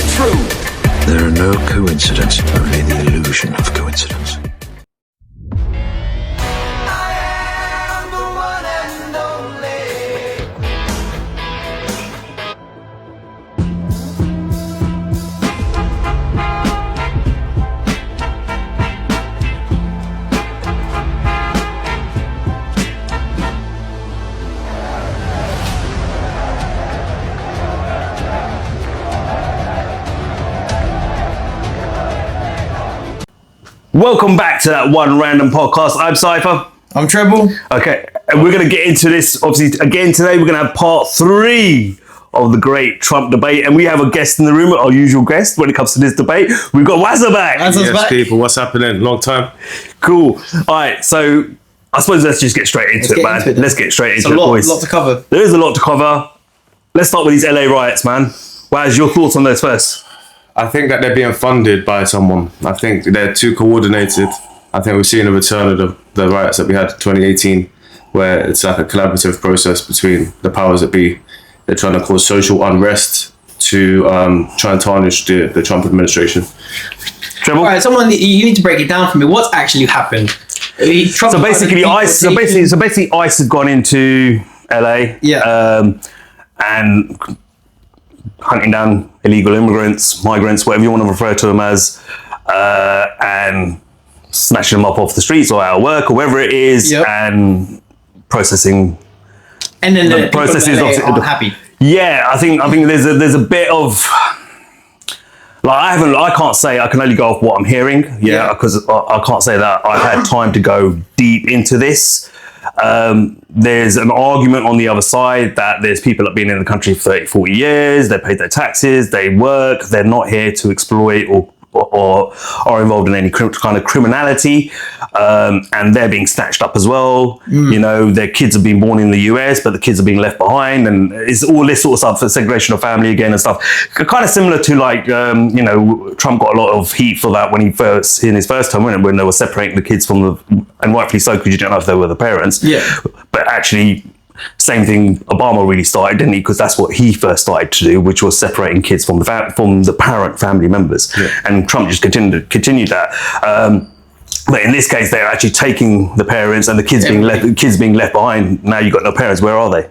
the truth. There are no coincidences, only the illusion of coincidence. Welcome back to that one random podcast. I'm Cypher. I'm Treble. Okay, and we're going to get into this, obviously, again today. We're going to have part 3 of the great Trump debate, and we have a guest in the room, our usual guest when it comes to this debate. We've got Wazza back. Wazza's back. People, what's happening? Long time. Cool. All right, so I suppose let's just get straight into it, man. Let's get straight into it, boys. Lot to cover. There is a lot to cover. Let's start with these LA riots, man. Waz, your thoughts on those first? I think that they're being funded by someone. I think they're too coordinated. I think we've seen a return of the riots that we had in 2018, where it's like a collaborative process between the powers that be. They're trying to cause social unrest to try and tarnish the Trump administration. Treble? All right, you need to break it down for me. What's actually happened? So basically, ICE have gone into LA. Yeah. And hunting down illegal immigrants, migrants, whatever you want to refer to them as, and snatching them up off the streets or out of work or wherever it is, and processing. And then the processes aren't happy. Yeah, I think there's a bit of like I can't say, I can only go off what I'm hearing. Yeah, because I can't say that I've had time to go deep into this. There's an argument on the other side that there's people that have been in the country for 30, 40 years, they paid their taxes, they work, they're not here to exploit or are involved in any kind of criminality, and they're being snatched up as well. You know, their kids have been born in the US, but the kids are being left behind, and it's all this sort of stuff, for segregation of family again and stuff. Kind of similar to like, you know, Trump got a lot of heat for that when he first, in his first term, when they were separating the kids from the, and rightfully so, because you don't know if they were the parents. Yeah. But actually, same thing Obama really started, didn't he? Because that's what he first started to do, which was separating kids from the parent family members. Yeah. And Trump just continued that. But in this case, they're actually taking the parents and the kids being left behind. Now you've got no parents. Where are they?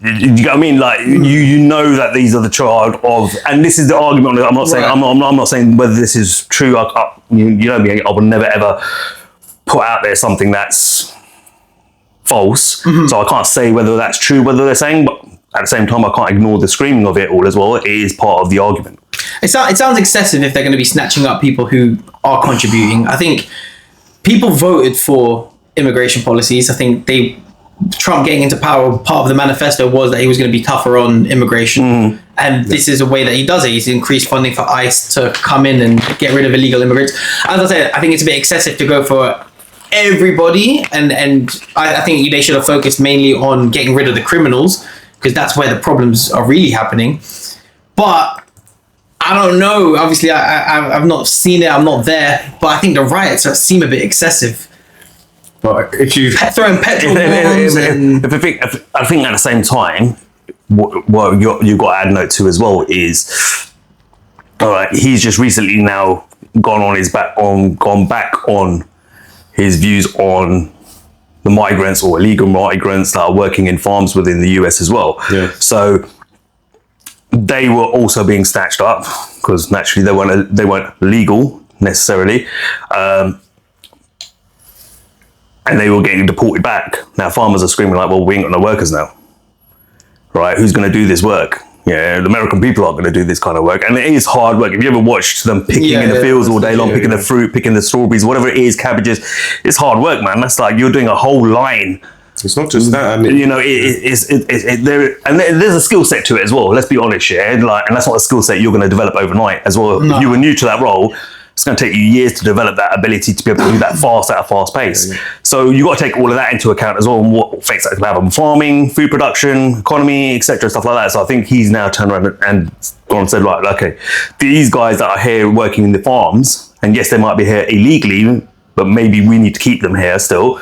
You know what I mean? Like you know that these are the child of, and this is the argument. I'm not saying I'm not saying whether this is true. You know me. I would never ever put out there something that's false. So I can't say whether that's true, whether they're saying, but at the same time, I can't ignore the screaming of it all as well. It is part of the argument. It sounds excessive if they're going to be snatching up people who are contributing. I think people voted for immigration policies. I think Trump getting into power, part of the manifesto was that he was going to be tougher on immigration. And this is a way that he does it. He's increased funding for ICE to come in and get rid of illegal immigrants. As I said, I think it's a bit excessive to go for everybody, and I think they should have focused mainly on getting rid of the criminals, because that's where the problems are really happening. But I don't know. Obviously, I've not seen it. I'm not there. But I think the riots seem a bit excessive. But if you throwing petrol bombs, I think at the same time, what you've got to add note to as well is, all right, he's just recently now gone back on his views on the migrants or illegal migrants that are working in farms within the US as well. Yeah. So they were also being snatched up because naturally they weren't legal necessarily, and they were getting deported back. Now farmers are screaming like, well, we ain't got no workers now, right? Who's going to do this work? Yeah, the American people aren't going to do this kind of work. And it is hard work. If you ever watched them picking in the fields all day long, picking the fruit, picking the strawberries, whatever it is, cabbages, it's hard work, man. That's like you're doing a whole line. It's not just that. I mean, you know, there's a skill set to it as well. Let's be honest, yeah. Like, and that's not a skill set you're going to develop overnight as well. No. If you were new to that role, it's going to take you years to develop that ability to be able to do that fast at a fast pace. Yeah. So you got to take all of that into account as well, and what effects that can have on farming, food production, economy, etc., stuff like that. So I think he's now turned around and gone and said, right, okay, these guys that are here working in the farms, and yes, they might be here illegally, but maybe we need to keep them here still.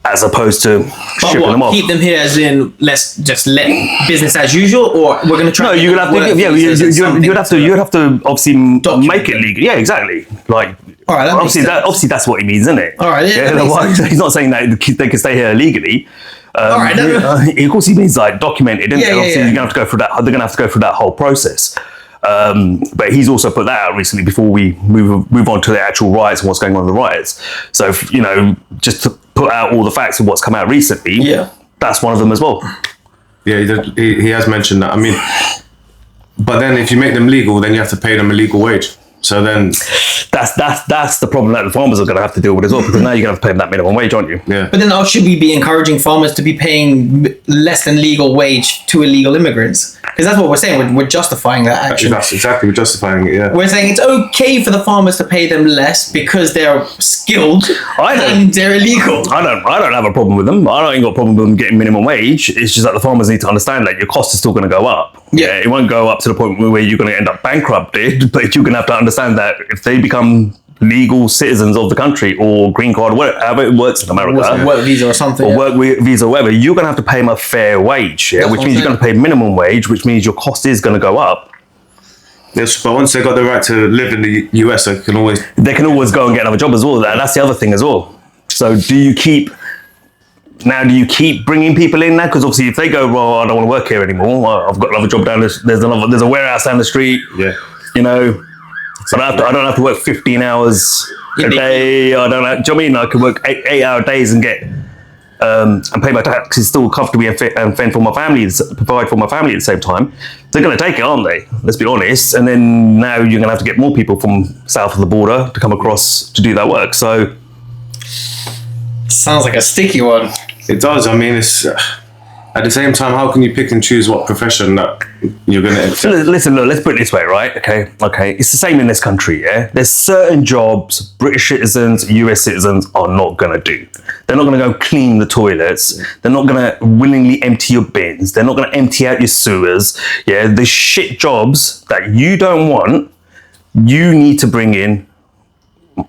as opposed to But shipping them what? off. Keep them here as in let's just let business as usual, or we're gonna try. No, you're gonna have to. Yeah, you'd have to obviously make it legal. Yeah, exactly. Like, All right, that makes obviously that's what he means, isn't it? All right, yeah, that makes like, sense. he's not saying that they can stay here illegally. All right, of course he means like documented, isn't it? Yeah, yeah, Obviously, yeah. you're gonna have to go through that. They're gonna have to go through that whole process. But he's also put that out recently before we move on to the actual riots and what's going on in the riots. So, just to put out all the facts of what's come out recently, Yeah. that's one of them as well. Yeah, he has mentioned that. I mean, but then if you make them legal, then you have to pay them a legal wage. So then, That's the problem that the farmers are going to have to deal with as well, because now you're going to have to pay them that minimum wage, aren't you? yeah. But then, should we be encouraging farmers to be paying less than legal wage to illegal immigrants? Because that's what we're saying. We're justifying that action. That's exactly, we're justifying it, yeah. We're saying it's okay for the farmers to pay them less because they're skilled and they're illegal. I don't have a problem with them. I ain't got a problem with them getting minimum wage. It's just that the farmers need to understand that your cost is still going to go up. Yeah. It won't go up to the point where you're going to end up bankrupted, but you're going to have to understand that if they become legal citizens of the country or green card, however it works in America, Work visa or something. or work visa or whatever, you're going to have to pay them a fair wage, That's which what means I'm you're going to pay minimum wage, which means your cost is going to go up. Yes, but once they got the right to live in the US, they can always go and get another job as well. That's the other thing as well. So do you keep bringing people in now? Because obviously if they go, well, I don't want to work here anymore, well, I've got another job down there's a warehouse down the street. Yeah. So I don't have to work 15 hours a day. I don't have, do you know what I mean? I could work 8-hour days and get and pay my taxes still comfortably and fend for my family, provide for my family at the same time. They're going to take it, aren't they? Let's be honest. And then now you're going to have to get more people from south of the border to come across to do that work. So Sounds like a sticky one. It does. I mean, it's at the same time, how can you pick and choose what profession that you're going to accept? listen, look, let's put it this way, right? Okay. It's the same in this country, yeah? There's certain jobs British citizens, US citizens are not going to do. They're not going to go clean the toilets. They're not going to willingly empty your bins. They're not going to empty out your sewers. Yeah, the shit jobs that you don't want, you need to bring in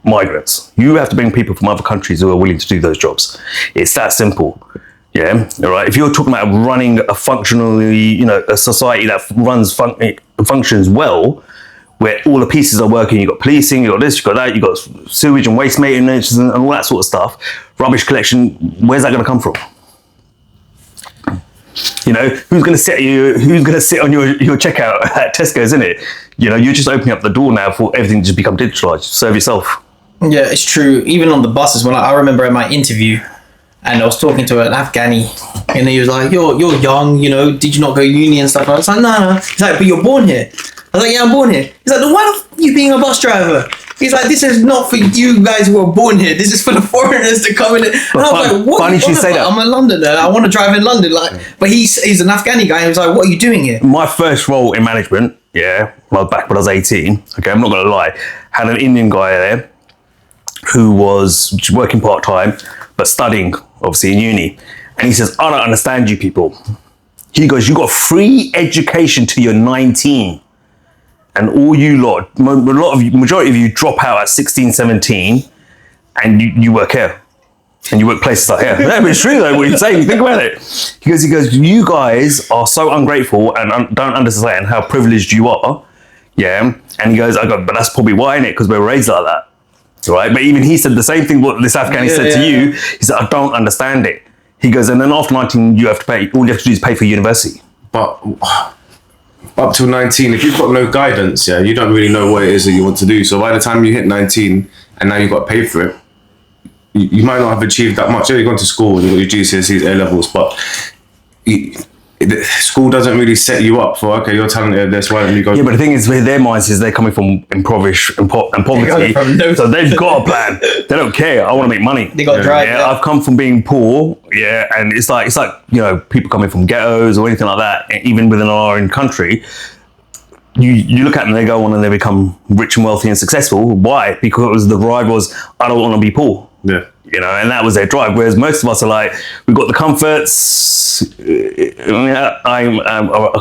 migrants. You have to bring people from other countries who are willing to do those jobs. It's that simple. Yeah, all right. If you're talking about running a functionally, a society that functions well, where all the pieces are working, you've got policing, you've got this, you've got that, you've got sewage and waste maintenance and all that sort of stuff, rubbish collection, where's that going to come from? Who's going to sit on your checkout at Tesco's, isn't it? You're just opening up the door now for everything to just become digitalized. Serve yourself. Yeah, it's true. Even on the buses, when I remember in my interview, and I was talking to an Afghani, and he was like, "You're young, did you not go to uni and stuff?" I was like, "No." He's like, "But you're born here." I was like, "Yeah, I'm born here." He's like, "Why are you being a bus driver?" He's like, "This is not for you guys who are born here. This is for the foreigners to come in." And I was like, "What?" Funny you say that. I'm a Londoner. I want to drive in London. But he's an Afghani guy. He was like, "What are you doing here?" My first role in management, back when I was 18, okay, I'm not going to lie, had an Indian guy there who was working part-time, but studying, obviously, in uni. And he says, "I don't understand you people." He goes, "You got free education till you're 19. And all you lot, majority of you drop out at 16, 17, and you work here. And you work places like here." No, but it's true though, what you're saying. Think about it. He goes, "You guys are so ungrateful and don't understand how privileged you are." Yeah. And he goes, "But that's probably why, innit? Because we're raised like that." Right. But even he said the same thing what this Afghani said to you. He said, "I don't understand it." He goes, "And then after 19, you have to pay. All you have to do is pay for university." But up till 19, if you've got no guidance, you don't really know what it is that you want to do. So by the time you hit 19 and now you've got to pay for it, you might not have achieved that much. You've gone to school and you've got your GCSEs, A-levels, but school doesn't really set you up for, okay, you're talented, that's why don't you go. Yeah, but the thing is, with their minds is they're coming from impoverished and poverty, so they've got a plan. They don't care. I want to make money. They got drive. Yeah, I've come from being poor, and it's like people coming from ghettos or anything like that, even within our own country. You look at them, they go on and they become rich and wealthy and successful. Why? Because the drive was, I don't want to be poor. Yeah. And that was their drive. Whereas most of us are like, we've got the comforts. I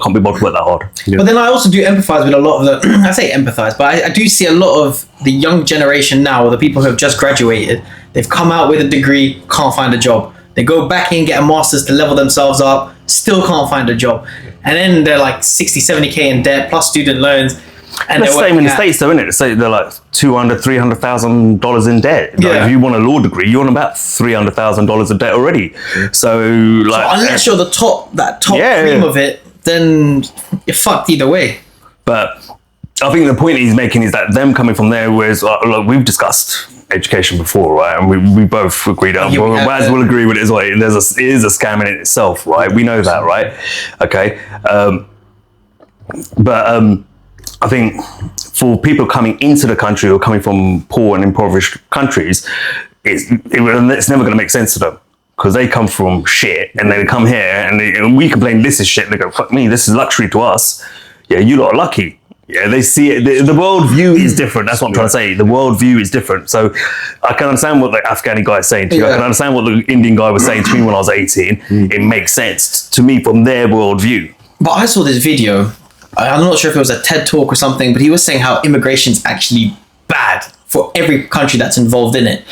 can't be bothered to work that hard. Yeah. But then I also do empathise with a lot of the, I say empathise, but I do see a lot of the young generation now, or the people who have just graduated, they've come out with a degree, can't find a job. They go back in, get a master's to level themselves up, still can't find a job. And then they're like 60, 70K in debt plus student loans. And That's the same in the States, though, isn't it? So they're like $200,000, $300,000 in debt. Like, Yeah. if you want a law degree, you're on about $300,000 of debt already. So, like, unless you're the top cream of it, then you're fucked either way. But I think the point he's making is that them coming from there, whereas like, we've discussed education before, right? And we both agreed. Waz will agree with it as well. It is a scam in itself, right? We know that, right? Okay. But I think for people coming into the country or coming from poor and impoverished countries, it's never going to make sense to them. Because they come from shit and they come here and we complain this is shit. And they go, fuck me, this is luxury to us. Yeah, you lot are lucky. Yeah, they see it. The world view is different. That's what I'm trying to say. The world view is different. So I can understand what the Afghani guy is saying to you. I can understand what the Indian guy was saying to me when I was 18. It makes sense to me from their world view. But I saw this video. I'm not sure if it was a TED talk or something, but he was saying how immigration's actually bad for every country that's involved in it.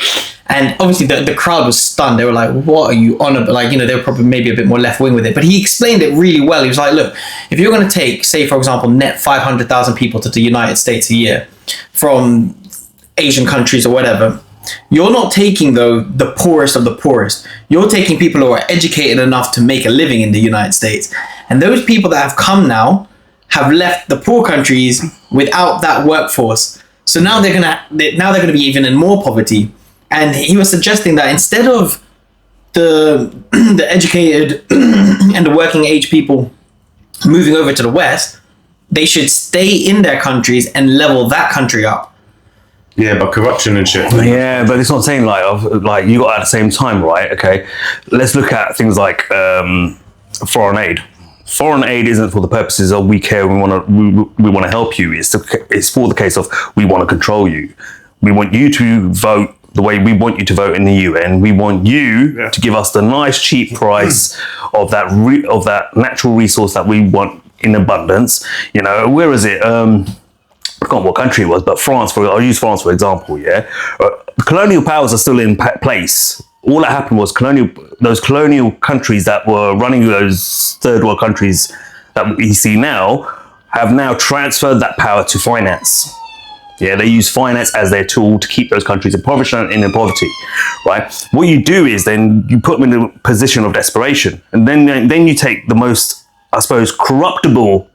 And obviously the crowd was stunned. They were like, what are you on about? Like, they were probably maybe a bit more left wing with it. But he explained it really well. He was like, look, if you're going to take, say, for example, net 500,000 people to the United States a year from Asian countries or whatever, you're not taking, though, the poorest of the poorest. You're taking people who are educated enough to make a living in the United States. And those people that have come now have left the poor countries without that workforce. So now they're gonna be even in more poverty. And he was suggesting that instead of the educated and the working age people moving over to the West, they should stay in their countries and level that country up. Yeah, but corruption and shit. Yeah, but it's not saying like you got at the same time, right? Okay, let's look at things like foreign aid. Foreign aid isn't for the purposes of we care, we want to help you. It's for the case of we want to control you. We want you to vote the way we want you to vote in the UN. We want you to give us the nice cheap price of that natural resource that we want in abundance. Where is it? I forgot what country it was, but France. I'll use France for example. Yeah, colonial powers are still in place. All that happened was those colonial countries that were running those third world countries that we see now have now transferred that power to finance. Yeah, they use finance as their tool to keep those countries impoverished and in poverty, right? What you do is then you put them in a position of desperation, and then you take the most, I suppose, corruptible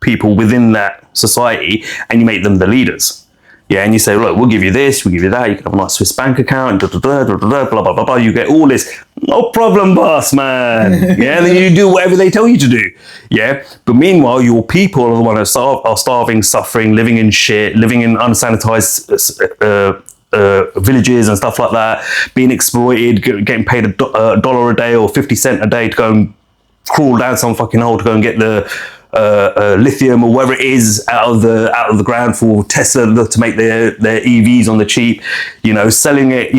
people within that society and you make them the leaders. Yeah, and you say, look, we'll give you this, we'll give you that. You can have a nice Swiss bank account, blah, blah, blah, blah. You get all this. No problem, boss, man. Yeah, and then you do whatever they tell you to do. Yeah, but meanwhile, your people are the ones that are starving, suffering, living in shit, living in unsanitized villages and stuff like that, being exploited, getting paid $1 a day or 50 cents a day to go and crawl down some fucking hole to go and get the lithium or whatever it is out of the ground for Tesla to make their EVs on the cheap, selling it,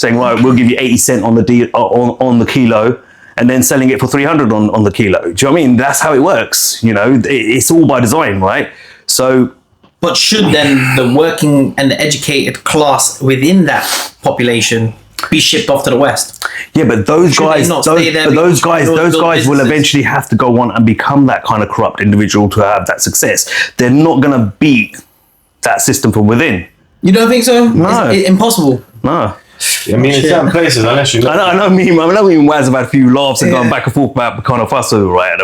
saying, right, we'll give you 80 cents on the kilo, and then selling it for 300 on the kilo. Do you know what I mean? That's how it works. It's all by design, right? So, but should then the working and the educated class within that population be shipped off to the West? Yeah, but those guys will eventually have to go on and become that kind of corrupt individual to have that success. They're not going to beat that system from within. You don't think so? No. It's impossible. No. I mean, in certain places, unless you know. I know me and Waz have had a few laughs and gone back and forth about Burkina Faso right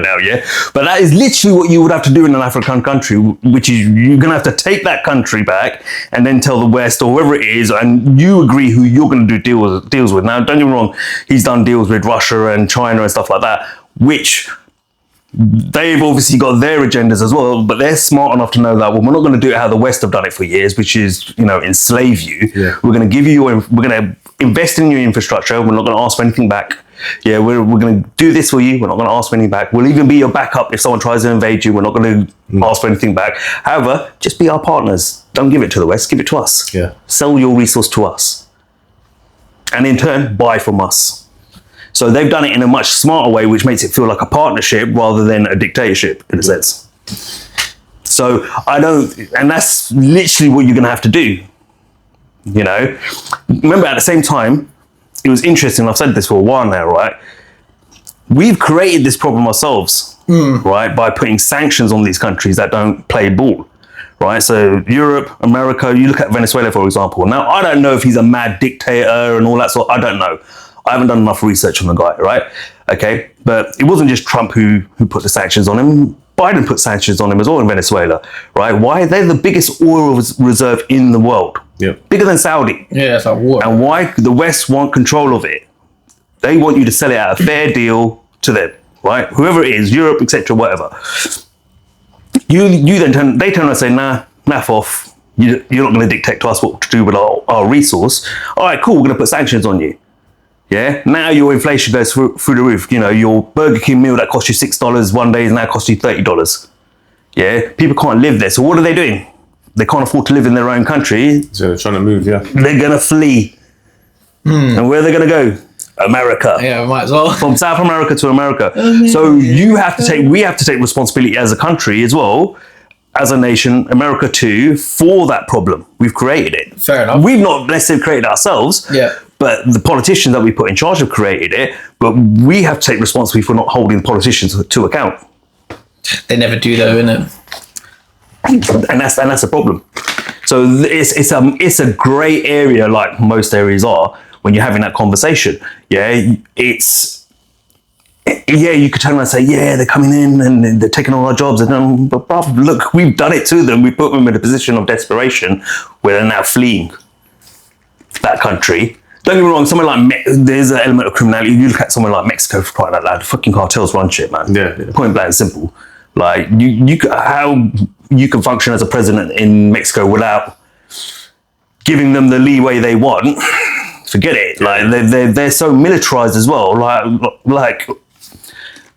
now, yeah? But that is literally what you would have to do in an African country, which is you're going to have to take that country back and then tell the West or whoever it is, and you agree who you're going to do deals with. Now, don't get me wrong, he's done deals with Russia and China and stuff like that, which they've obviously got their agendas as well, but they're smart enough to know that, well, we're not going to do it how the West have done it for years, which is, enslave you. Yeah. We're going to give you we're going to invest in your infrastructure. We're not going to ask for anything back. Yeah, we're going to do this for you. We're not going to ask for anything back. We'll even be your backup if someone tries to invade you. We're not going to ask for anything back. However, just be our partners. Don't give it to the West. Give it to us. Yeah. Sell your resource to us. And in turn, buy from us. So they've done it in a much smarter way, which makes it feel like a partnership rather than a dictatorship in a sense. So and that's literally what you're going to have to do. Remember at the same time, it was interesting. I've said this for a while now, right? We've created this problem ourselves, right? By putting sanctions on these countries that don't play ball, right? So Europe, America, you look at Venezuela, for example. Now, I don't know if he's a mad dictator and all that sort. I don't know. I haven't done enough research on the guy, right? Okay. But it wasn't just Trump who put the sanctions on him. Biden put sanctions on him as well in Venezuela, right? Why? They're the biggest oil reserve in the world. Yeah. Bigger than Saudi. Yeah, it's like war. And why? The West want control of it. They want you to sell it at a fair deal to them, right? Whoever it is, Europe, etc., whatever. You then they turn and say, nah, naff off. You're not going to dictate to us what to do with our resource. All right, cool. We're going to put sanctions on you. Yeah. Now your inflation goes through the roof. You know, your Burger King meal that cost you $6 one day is now cost you $30. Yeah. People can't live there. So what are they doing? They can't afford to live in their own country. So they're trying to move, yeah. They're going to flee. And where are they going to go? America. Yeah, might as well. From South America to America. So we have to take responsibility as a country as well, as a nation, America too, for that problem. We've created it. Fair enough. We've not necessarily created it ourselves. Yeah. But the politicians that we put in charge have created it. But we have to take responsibility for not holding the politicians to account. They never do though, innit? And that's a problem. So it's a grey area, like most areas are, when you're having that conversation. Yeah, you could turn around and say, yeah, they're coming in and they're taking all our jobs. And but bruv, look, we've done it to them. We put them in a position of desperation where they're now fleeing that country. Don't get me wrong, somewhere like there's an element of criminality. You look at somewhere like Mexico, for crying out loud, the fucking cartels run shit, man. Yeah. Point blank and simple. Like how you can function as a president in Mexico without giving them the leeway they want. Forget it. Like they're so militarized as well. Like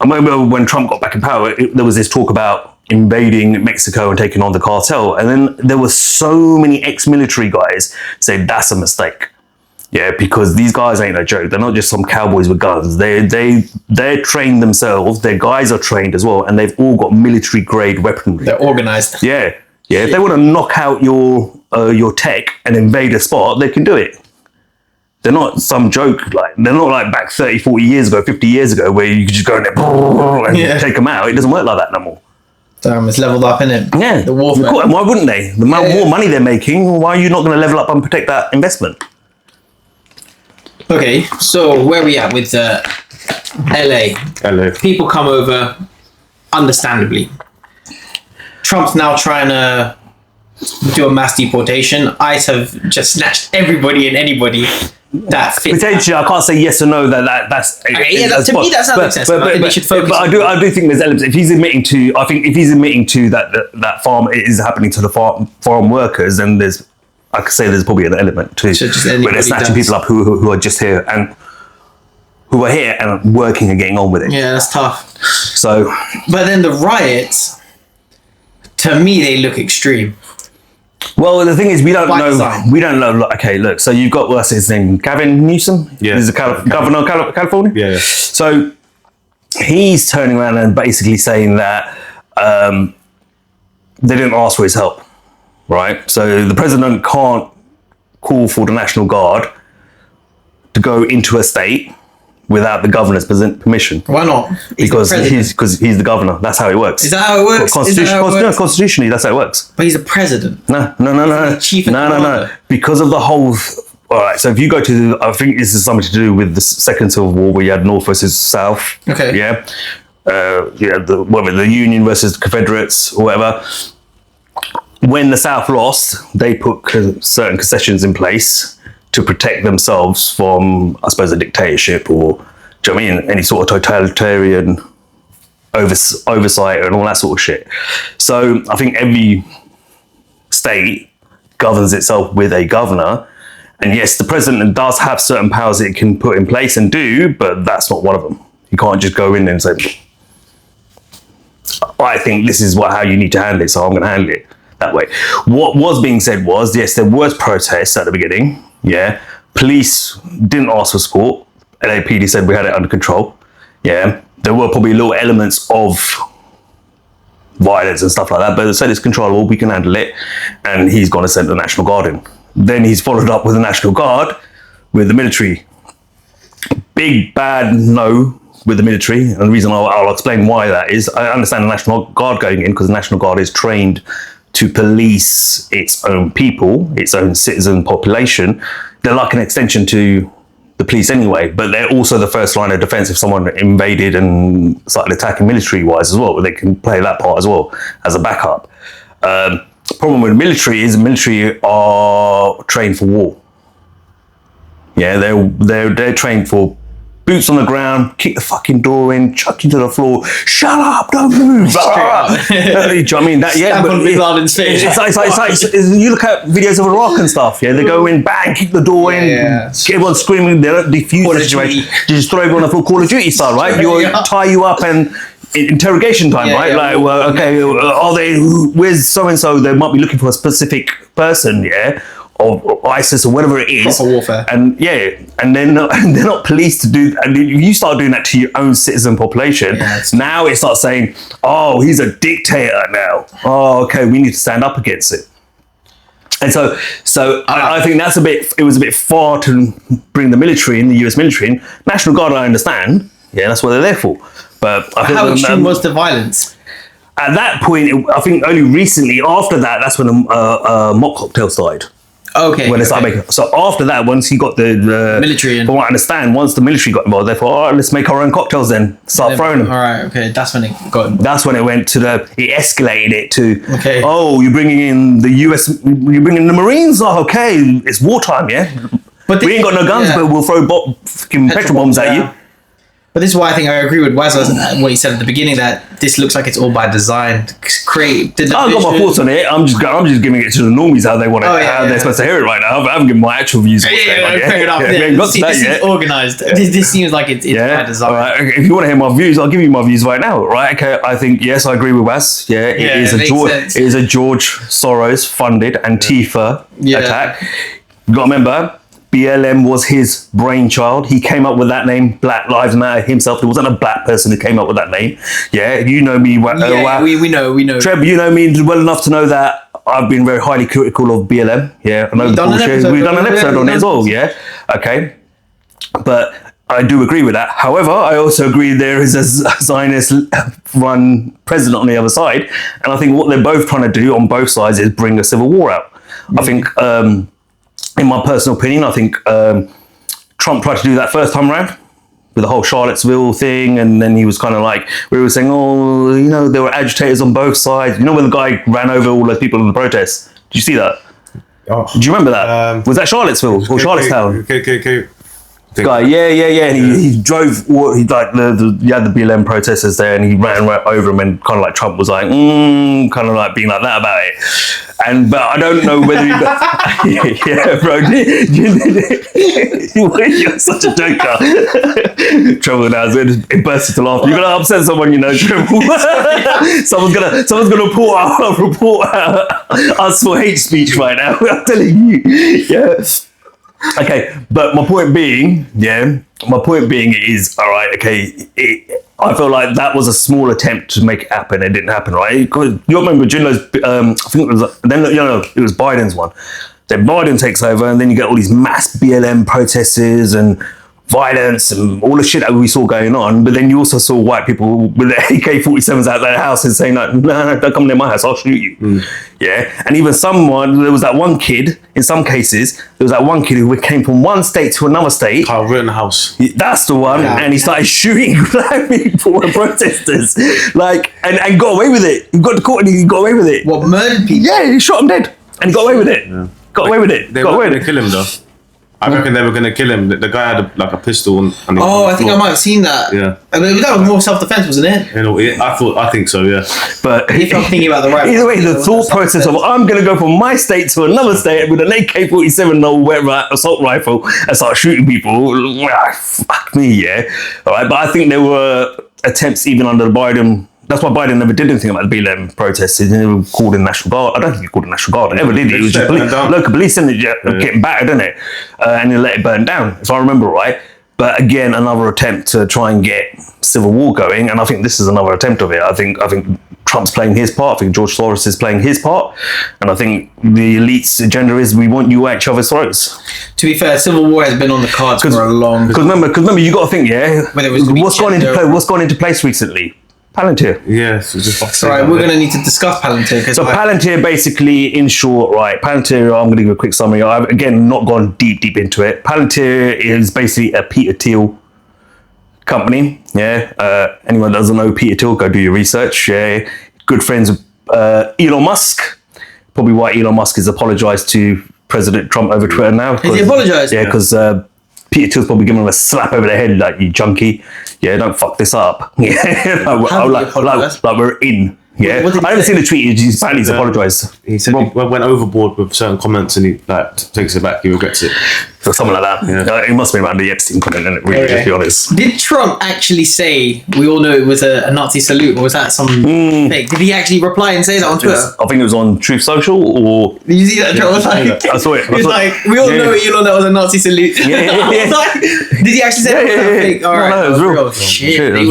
I remember when Trump got back in power, there was this talk about invading Mexico and taking on the cartel, and then there were so many ex-military guys saying that's a mistake. Yeah, because these guys ain't no joke. They're not just some cowboys with guns. They're trained themselves. Their guys are trained as well, and they've all got military grade weaponry. They're organized. Yeah. If they want to knock out your tech and invade a spot, they can do it. They're not some joke. Like they're not like back 30, 40 years ago, 50 years ago, where you could just go in there and take them out. It doesn't work like that no more. Damn, it's leveled up, innit? Yeah. The warfare. And why wouldn't they? The more money they're making, why are you not going to level up and protect that investment? Okay, so where are we at with LA? People come over, understandably. Trump's now trying to do a mass deportation. ICE have just snatched everybody and anybody that fits. Potentially, I can't say yes or no that's. Okay, yeah, to me that sounds like sense. I think we should focus. But I do think there's elements. If he's admitting to that farm is happening to the farm workers, then I could say there's probably an element too, where they're snatching people up who are just here and who are here and working and getting on with it. Yeah, that's tough. So, but then the riots, to me, they look extreme. Well, the thing is, we don't know. Design. We don't know. Okay, look. So you've got what's his name, Gavin Newsom. Yeah, he's the governor of California. Yeah. So he's turning around and basically saying that they didn't ask for his help, right? So the president can't call for the National Guard to go into a state without the governor's permission. Why not? Because he's the governor. That's how it works. Is that how it works? Constitutionally, that's how it works. But he's a president. No. Chief and commander. Because of the whole. All right. So if you go to, I think this is something to do with the Second Civil War, where you had North versus South. Okay. Yeah. The Union versus the Confederates or whatever. When the South lost, they put certain concessions in place to protect themselves from, I suppose, a dictatorship or, do you know what I mean, any sort of totalitarian oversight and all that sort of shit. So I think every state governs itself with a governor. And yes, the president does have certain powers that it can put in place and do, but that's not one of them. You can't just go in and say, I think this is how you need to handle it, so I'm going to handle it that way. What was being said was, yes, there was protests at the beginning. Yeah, police didn't ask for support. LAPD said we had it under control. Yeah, there were probably little elements of violence and stuff like that, but they said it's controllable, we can handle it, and he's gone to send the National Guard in. Then he's followed up with the National Guard with the military big bad no with the military, and the reason I'll explain why that is. I understand the National Guard going in because the National Guard is trained to police its own people, its own citizen population. They're like an extension to the police anyway, but they're also the first line of defense if someone invaded and started attacking military-wise as well. They can play that part as well as a backup. Problem with the military is the military are trained for war. Yeah, they're trained for boots on the ground, kick the fucking door in, chuck you to the floor, shut up, don't move. Do you know what I mean? That, yeah, Stamp on Bin Laden's face. It's like you look at videos of Iraq and stuff, yeah, they go in, bang, kick the door in, everyone screaming, they don't defuse the situation. You just throw everyone on full Call of Duty style, right? Tie you up and interrogation time, right? Yeah. Like, well, okay, are they, where's so-and-so? They might be looking for a specific person, yeah? Or ISIS or whatever it is. Proper warfare. And yeah, and they're not policed to do, and you start doing that to your own citizen population. Now it starts saying, oh, he's a dictator now. Oh, okay, we need to stand up against it. And so I think it was a bit far to bring the military in, the US military in. National Guard, I understand. Yeah, that's what they're there for. But I think how extreme was the violence? At that point, I think only recently, after that, that's when the mock cocktail started. Okay. When they started making, so after that, once you got the military, from what I understand, once the military got involved, they thought, all right, let's make our own cocktails then. Start throwing them. All right, okay, that's when it got involved. That's when it went to it escalated it to, okay. Oh, you're bringing in the US, you're bringing in the Marines? Oh, okay, it's wartime, yeah? But we ain't got no guns, but we'll throw petrol bombs at you. But this is why I think I agree with Wazza, what he said at the beginning, that this looks like it's all by design. I've got my thoughts on it. I'm just giving it to the normies how they want it, they're supposed to hear it right now. I haven't given my actual views. Fair enough. We ain't got to that yet. This is organised. This seems like it's by design. All right. If you want to hear my views, I'll give you my views right now. Right? Okay. I think yes, I agree with Waz. Yeah, it is a George Soros funded Antifa attack. You got to remember, BLM was his brainchild. He came up with that name, Black Lives Matter himself. It wasn't a black person who came up with that name. Yeah, you know me. We know. Treb, you know me well enough to know that I've been very highly critical of BLM. Yeah, I know the bullshit. We've done an episode on it as well. Yeah, okay. But I do agree with that. However, I also agree there is a Zionist-run president on the other side. And I think what they're both trying to do on both sides is bring a civil war out. I think... in my personal opinion, I think Trump tried to do that first time around with the whole Charlottesville thing, and then he was kind of like, we were saying, oh, you know, there were agitators on both sides. You know when the guy ran over all those people in the protests? Did you see that? Oh. Do you remember that? Was that Charlottesville or Charlottetown? Okay. Guy, yeah. And he drove. You had the BLM protesters there, and he ran right over them, and kind of like Trump was like, kind of like being like that about it. But I don't know whether he. Yeah, bro, you're such a joker. Trouble now, it bursts into laughter. You're gonna upset someone, you know. someone's gonna report us for hate speech right now. I'm telling you, yeah. Okay, but my point being is, all right, okay, I feel like that was a small attempt to make it happen. It didn't happen, right? Because you remember during those, I think it was, it was Biden's one. Then Biden takes over, and then you get all these mass BLM protesters and violence and all the shit that we saw going on. But then you also saw white people with their AK-47s out their houses saying like, no, don't come near my house, I'll shoot you. Yeah. And even there was that one kid, in some cases, who came from one state to another state. Kyle Rittenhouse. That's the one. Yeah. And he started shooting black people and protesters. Like, and got away with it. He got to court and he got away with it. What, murdered people? Yeah, he shot him dead. And he got away with it. Yeah. Got away with it. They were going to kill him though. I reckon they were going to kill him. The guy had a pistol. And I think I might have seen that. Yeah. I mean, that was more self-defense, wasn't it? I think so, yeah. But if I'm thinking about the right... Either way, the thought process of, I'm going to go from my state to another state with an AK-47 or whatever assault rifle and start shooting people, fuck me, yeah. All right, but I think there were attempts even under Biden. That's why Biden never did anything about the BLM protests. He never called in National Guard. I don't think he called in National Guard. Never did. It was just local police, getting battered, didn't it? And he let it burn down, if I remember right. But again, another attempt to try and get civil war going. And I think this is another attempt of it. I think Trump's playing his part. I think George Soros is playing his part. And I think the elite's agenda is we want you at each other's throats. To be fair, civil war has been on the cards for a long time. Because remember, you got to think, what's gone into place recently? Palantir. Yeah, so just right, we're going to need to discuss Palantir. So Palantir, basically, in short, right, Palantir, I'm going to give a quick summary. I've, again, not gone deep into it. Palantir is basically a Peter Thiel company. Yeah. Anyone that doesn't know Peter Thiel, go do your research. Yeah. Good friends with Elon Musk. Probably why Elon Musk has apologized to President Trump over Twitter now. Has he apologized? Yeah, because Peter Thiel's probably giving him a slap over the head, like, you junkie. Yeah, don't fuck this up. Yeah, like we're in. Yeah, I haven't seen the tweet. He's apologised. He said he went overboard with certain comments and he takes it back. He regrets it. So something like that. Yeah. It must have been around the Epstein comment, and really, to be honest. Did Trump actually say, we all know it was a Nazi salute, or was that some fake? Did he actually reply and say that on Twitter? I think it was on Truth Social, or... Did you see that? Trump was like... I saw it. He was like, we all know Elon, that was a Nazi salute. Yeah. Like, did he actually say that was fake? All right. No, it was real. Shit, it was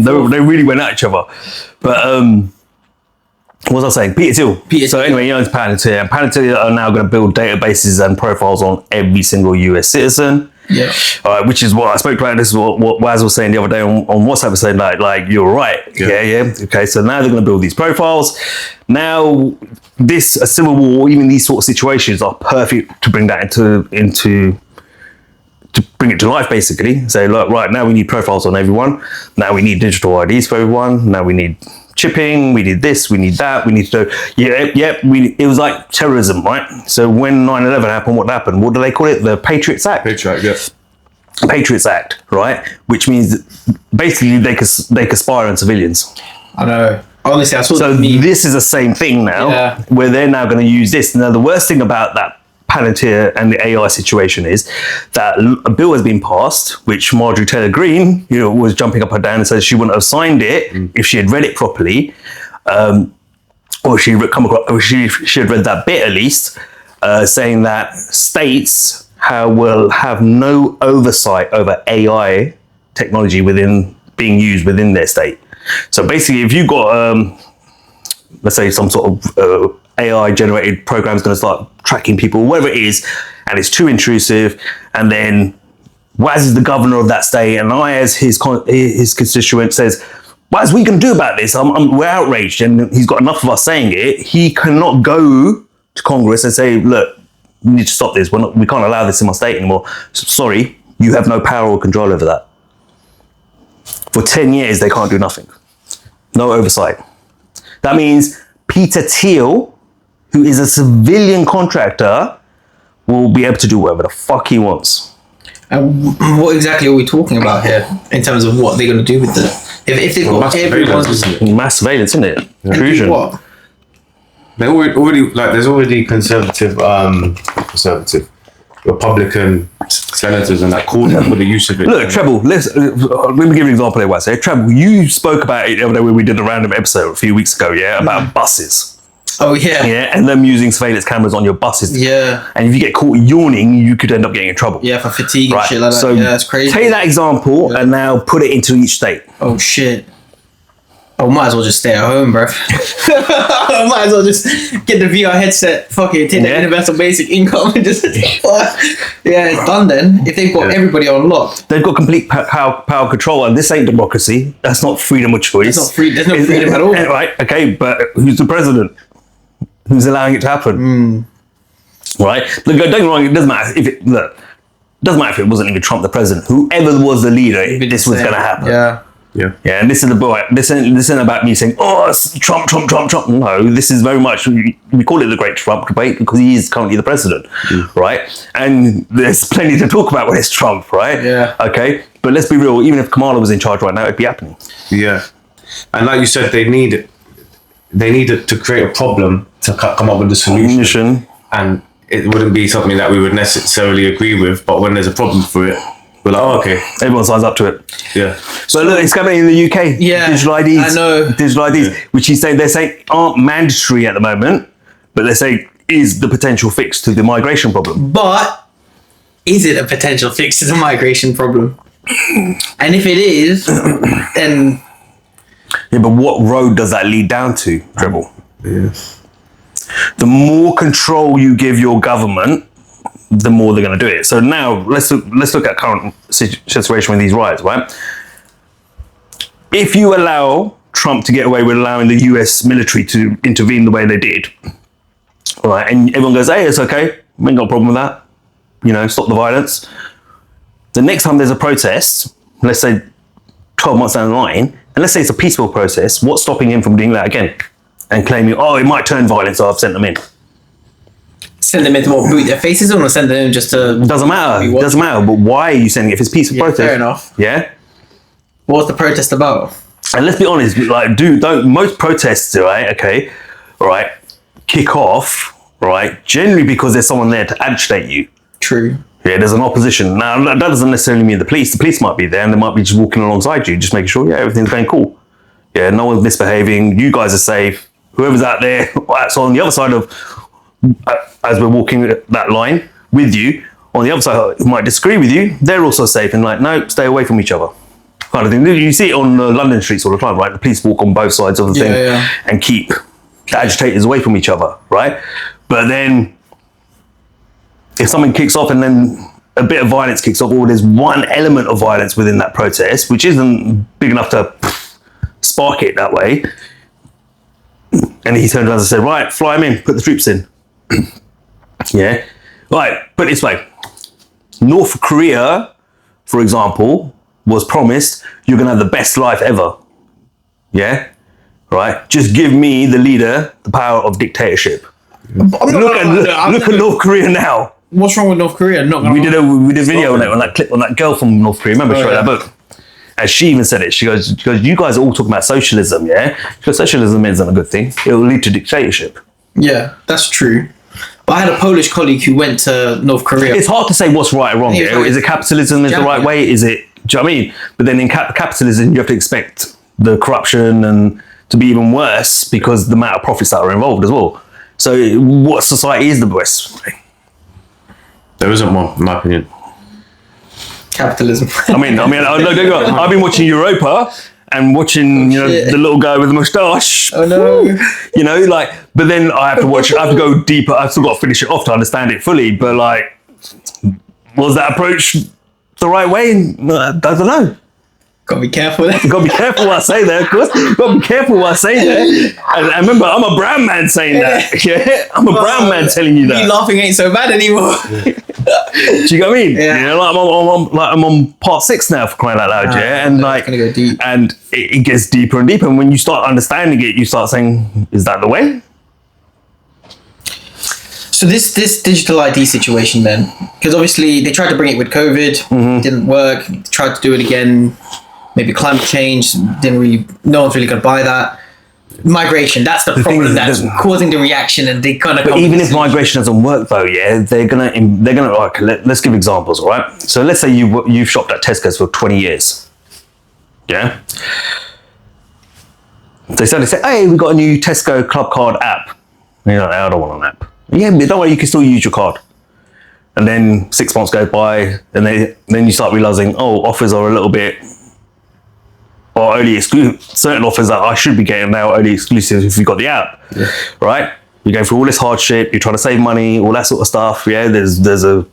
real. They really went at each other. But... what was I saying? Peter Thiel. So anyway, he owns Palantir, and Palantir are now going to build databases and profiles on every single US citizen. Yeah. Which is what I spoke about. This is what Wazza was saying the other day on WhatsApp, was saying like you're right. Yeah. Okay, so now they're going to build these profiles. Now, a civil war, even these sort of situations are perfect to bring that into to bring it to life, basically. Say, look, right, now we need profiles on everyone. Now we need digital IDs for everyone. Now we need chipping, we need this, we need that, we need to it was like terrorism, right? So when 9/11 happened, what happened? What do they call it? The Patriots Act. Patriots Act, right? Which means basically they could spy on civilians. I know. Honestly, I saw so this is the same thing now, where they're now going to use this. Now the worst thing about that Palantir and the AI situation is that a bill has been passed, which Marjorie Taylor Greene, was jumping up and down and said she wouldn't have signed it if she had read it properly, or she had read that bit at least, saying that states will have no oversight over AI technology being used within their state. So basically, if you've got, let's say, some sort of AI generated program is going to start tracking people, whatever it is, and it's too intrusive, and then Waz is the governor of that state, and I, as his constituent, says, Waz, what are you going to do about this? We're outraged, and he's got enough of us saying it. He cannot go to Congress and say, look, we need to stop this. We can't allow this in my state anymore. Sorry, you have no power or control over that. For 10 years, they can't do nothing. No oversight. That means Peter Thiel, who is a civilian contractor, will be able to do whatever the fuck he wants. And what exactly are we talking about here in terms of what they're going to do with if they've got mass surveillance, isn't it? Intrusion. What? They already there's already conservative Republican senators and that called for the use of it. Look, Treble, let me give you an example there, Wes. Treble, you spoke about it the other day when we did a random episode a few weeks ago, about buses. Oh, yeah. Yeah, and them using surveillance cameras on your buses. Yeah. And if you get caught yawning, you could end up getting in trouble. Yeah, for fatigue and shit like that. So that's crazy. Take that example and now put it into each state. Oh, shit. Oh, might as well just stay at home, bro. I might as well just get the VR headset, take the universal basic income and just it's done then. If they've got everybody on lock. They've got complete power control, and this ain't democracy. That's not freedom of choice. That's not free. There's no freedom at all. Right, okay, but who's the president? Who's allowing it to happen? Right? Look, don't get me wrong, it doesn't matter if it wasn't even Trump the president. Whoever was the leader, this was going to happen. Yeah, and this isn't about me saying, oh, it's Trump. No, this is very much, we call it the Great Trump debate because he is currently the president, right? And there's plenty to talk about when it's Trump, right? Yeah. Okay, but let's be real, even if Kamala was in charge right now, it'd be happening. Yeah, and like you said, they needed to create a problem to come up with a solution. And it wouldn't be something that we would necessarily agree with, but when there's a problem for it, we're like, oh, okay. Everyone signs up to it. Yeah. So look, it's coming in the UK. Yeah. Digital IDs. I know. Digital IDs, which they're saying aren't mandatory at the moment, but they're saying is the potential fix to the migration problem. But is it a potential fix to the migration problem? And if it is, then Yeah, but what road does that lead down to, Dribble? Yes. The more control you give your government, the more they're going to do it. So now let's look at current situation with these riots, right? If you allow Trump to get away with allowing the US military to intervene the way they did, right, and everyone goes, hey, it's okay, we ain't got a problem with that, you know, stop the violence. The next time there's a protest, let's say 12 months down the line, and let's say it's a peaceful protest, what's stopping him from doing that again? And claiming, oh, it might turn violent, so I've sent them in. Send them in to what, boot their faces on, or send them in just to... Doesn't matter, doesn't matter, but why are you sending it? If it's peaceful protest. Fair enough. Yeah? What's the protest about? And let's be honest, like, most protests, right, okay, right, kick off, right, generally because there's someone there to agitate you. True. Yeah, there's an opposition. Now, that doesn't necessarily mean the police. The police might be there and they might be just walking alongside you, just making sure, yeah, everything's going cool. Yeah, no one's misbehaving, you guys are safe. Whoever's out there, so on the other side of, as we're walking that line with you, on the other side who might disagree with you, they're also safe and like, no, stay away from each other. Kind of thing. You see it on London streets all the time, right? The police walk on both sides of the thing and keep the agitators away from each other, right? But then if something kicks off and then a bit of violence kicks off, or there's one element of violence within that protest, which isn't big enough to spark it that way, and he turned around and said, right, fly them in, put the troops in. Yeah, right, put it this way. North Korea, for example, was promised, you're gonna have the best life ever. Yeah, right, just give me, the leader, the power of dictatorship. Look at North Korea now. What's wrong with North Korea? We did a video on that clip on that girl from North Korea. Remember, she wrote that book. And she even said it. She goes, you guys are all talking about socialism, yeah? Because socialism isn't a good thing. It will lead to dictatorship. Yeah, that's true. But I had a Polish colleague who went to North Korea. It's hard to say what's right or wrong. Yeah? Is it capitalism is the right way? Is it, do you know what I mean? But then in capitalism, you have to expect the corruption and to be even worse because the amount of profits that are involved as well. So what society is the best? There isn't one, in my opinion. Capitalism. I've been watching Europa and watching, you know, the little guy with the moustache. Oh no. You know, like, but then I have to go deeper. I've still got to finish it off to understand it fully. But like, was that approach the right way? I don't know. Gotta be careful there. Gotta be careful what I say there, of course. Gotta be careful what I say there. And remember, I'm a brown man saying that. Yeah, I'm a brown man telling you that. Me laughing ain't so bad anymore. Do you get what I mean? Yeah. You know, like I'm on part 6 now, for crying out loud, yeah. And like, gonna go deep. And it gets deeper and deeper. And when you start understanding it, you start saying, "Is that the way?" So this digital ID situation then, because obviously they tried to bring it with COVID, didn't work. Tried to do it again. Maybe climate change didn't really. No one's really gonna buy that. Migration, that's the problem that's causing the reaction, and they kind of. But even if migration doesn't work, though, yeah, they're gonna. Like, let's give examples, all right? So let's say you've shopped at Tesco's for 20 years, yeah. They suddenly say, "Hey, we got a new Tesco Club Card app." And you're like, "I don't want an app." Yeah, but don't worry, you can still use your card. And then 6 months go by, and then you start realizing, oh, offers are a little bit. Or only certain offers that I should be getting now are only exclusive if you've got the app, right? You're going through all this hardship, you're trying to save money, all that sort of stuff. Yeah, there's a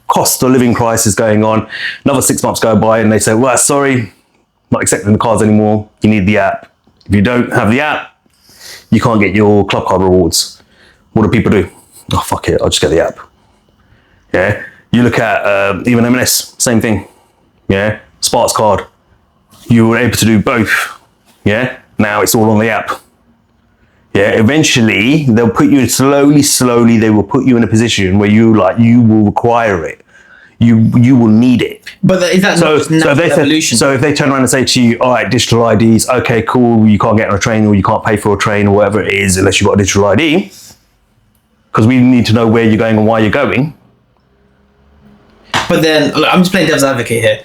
cost of living crisis going on. Another 6 months go by and they say, well, sorry, not accepting the cards anymore. You need the app. If you don't have the app, you can't get your club card rewards. What do people do? Oh, fuck it, I'll just get the app. Yeah, you look at even M&S, same thing. Yeah, Sparks card. You were able to do both, yeah? Now it's all on the app. Yeah, eventually they'll put you slowly, they will put you in a position where you will require it. You will need it. But is that not just natural evolution? So if they turn around and say to you, all right, digital IDs, okay, cool, you can't get on a train or you can't pay for a train or whatever it is unless you've got a digital ID, because we need to know where you're going and why you're going. But then, look, I'm just playing devil's advocate here.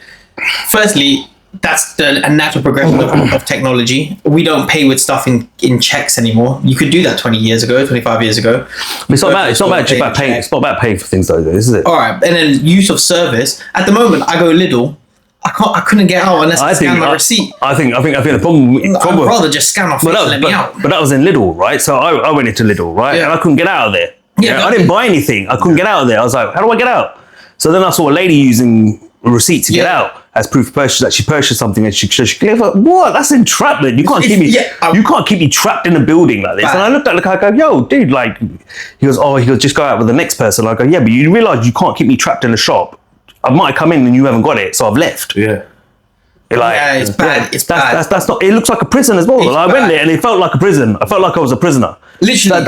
Firstly, that's a natural progression of technology. We don't pay with stuff in checks anymore. You could do that 20 years ago, 25 years ago. But it's not about paying. It's not about paying for things though, is it? All right, and then use of service. At the moment, I go Lidl. I couldn't get out unless I scanned my receipt. I think the problem. I'd rather just scan my face and let me out. But that was in Lidl, right? So I went into Lidl, right? Yeah. And I couldn't get out of there. Yeah, I didn't buy anything. I couldn't get out of there. I was like, how do I get out? So then I saw a lady using a receipt to get out as proof of purchase that she purchased something and she gave her, what? That's entrapment. You can't keep me. You can't keep me trapped in a building like this. And I looked at the guy, I go, yo, dude, like, he goes, just go out with the next person. I go, yeah, but you realise you can't keep me trapped in a shop. I might come in and you haven't got it, so I've left. Yeah. It's bad. It's bad. That's not. It looks like a prison as well. I went there and it felt like a prison. I felt like I was a prisoner. Literally.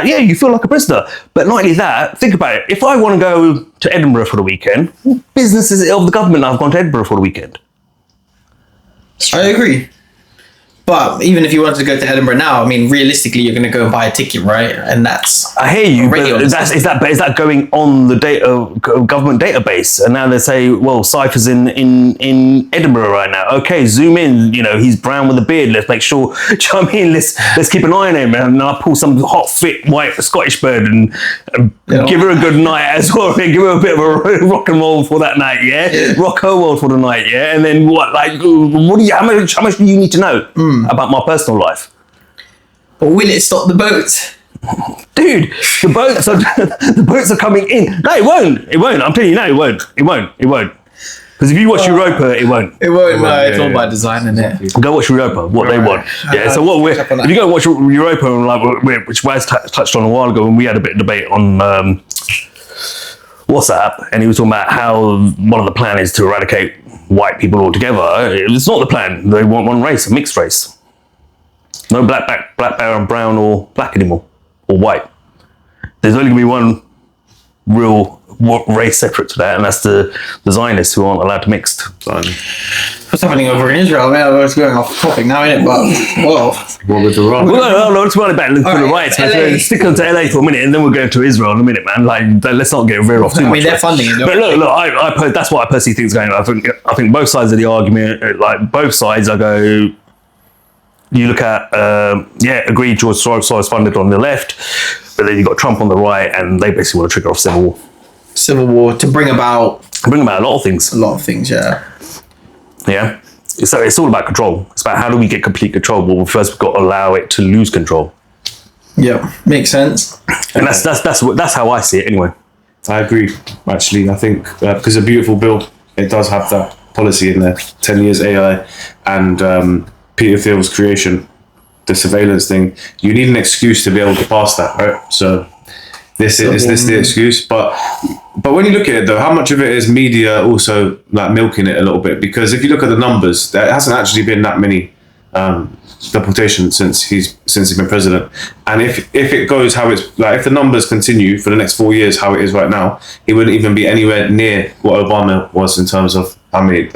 Yeah, you feel like a prisoner. But not only that, think about it. If I want to go to Edinburgh for the weekend, what business is it of the government I've gone to Edinburgh for the weekend? I agree. But even if you wanted to go to Edinburgh now, I mean, realistically, you're going to go and buy a ticket, right? And that's... I hear you, but is that going on the government database? And now they say, well, Cypher's in Edinburgh right now. Okay, zoom in. You know, he's brown with a beard. Let's make sure. Do you know what I mean? Let's keep an eye on him. And I pull some hot, fit, white Scottish bird and give her a good night as well. Give her a bit of a rock and roll for that night, yeah? Rock her world for the night, yeah? And then what? Like, how much do you need to know about my personal life? But will it stop the boats? Dude, the boats are coming in. No, it won't. I'm telling you, no, it won't. Because if you watch Europa, it won't. It won't. No, it's all by design, isn't it? Go watch Europa. What they want. Yeah. So if you go watch Europa, like which Waz touched on a while ago, when we had a bit of debate on WhatsApp, and he was talking about how one of the plan is to eradicate white people altogether. It's not the plan. They want one race, a mixed race. No black bear, brown or black anymore, or white. There's only going to be one real race separate to that, and that's the Zionists who aren't allowed to mix. What's happening over in Israel? I mean, it's going off topic now, isn't it? But, well... What with Iran? No, let's run it back for the riots. Stick on to LA for a minute, and then we'll go to Israel in a minute, man. Like, let's not get veer off too much. I mean, they're funding it. But look, that's what I personally think is going on. I think both sides of the argument, like, both sides, I go... You look at, agreed, George Soros funded on the left, but then you got Trump on the right, and they basically want to trigger off civil war. Civil war to bring about a lot of things. A lot of things, yeah. Yeah. So it's all about control. It's about how do we get complete control? Well, first we've got to allow it to lose control. Yeah, makes sense. And that's how I see it anyway. I agree. Actually, I think because a beautiful bill, it does have that policy in there. 10 years AI and Peter Thiel's creation, the surveillance thing. You need an excuse to be able to pass that, right? So. Is this the excuse? But when you look at it though, how much of it is media also like milking it a little bit? Because if you look at the numbers, there hasn't actually been that many deportations since he's been president. And if it goes how it's like, if the numbers continue for the next 4 years how it is right now, he wouldn't even be anywhere near what Obama was in terms of how many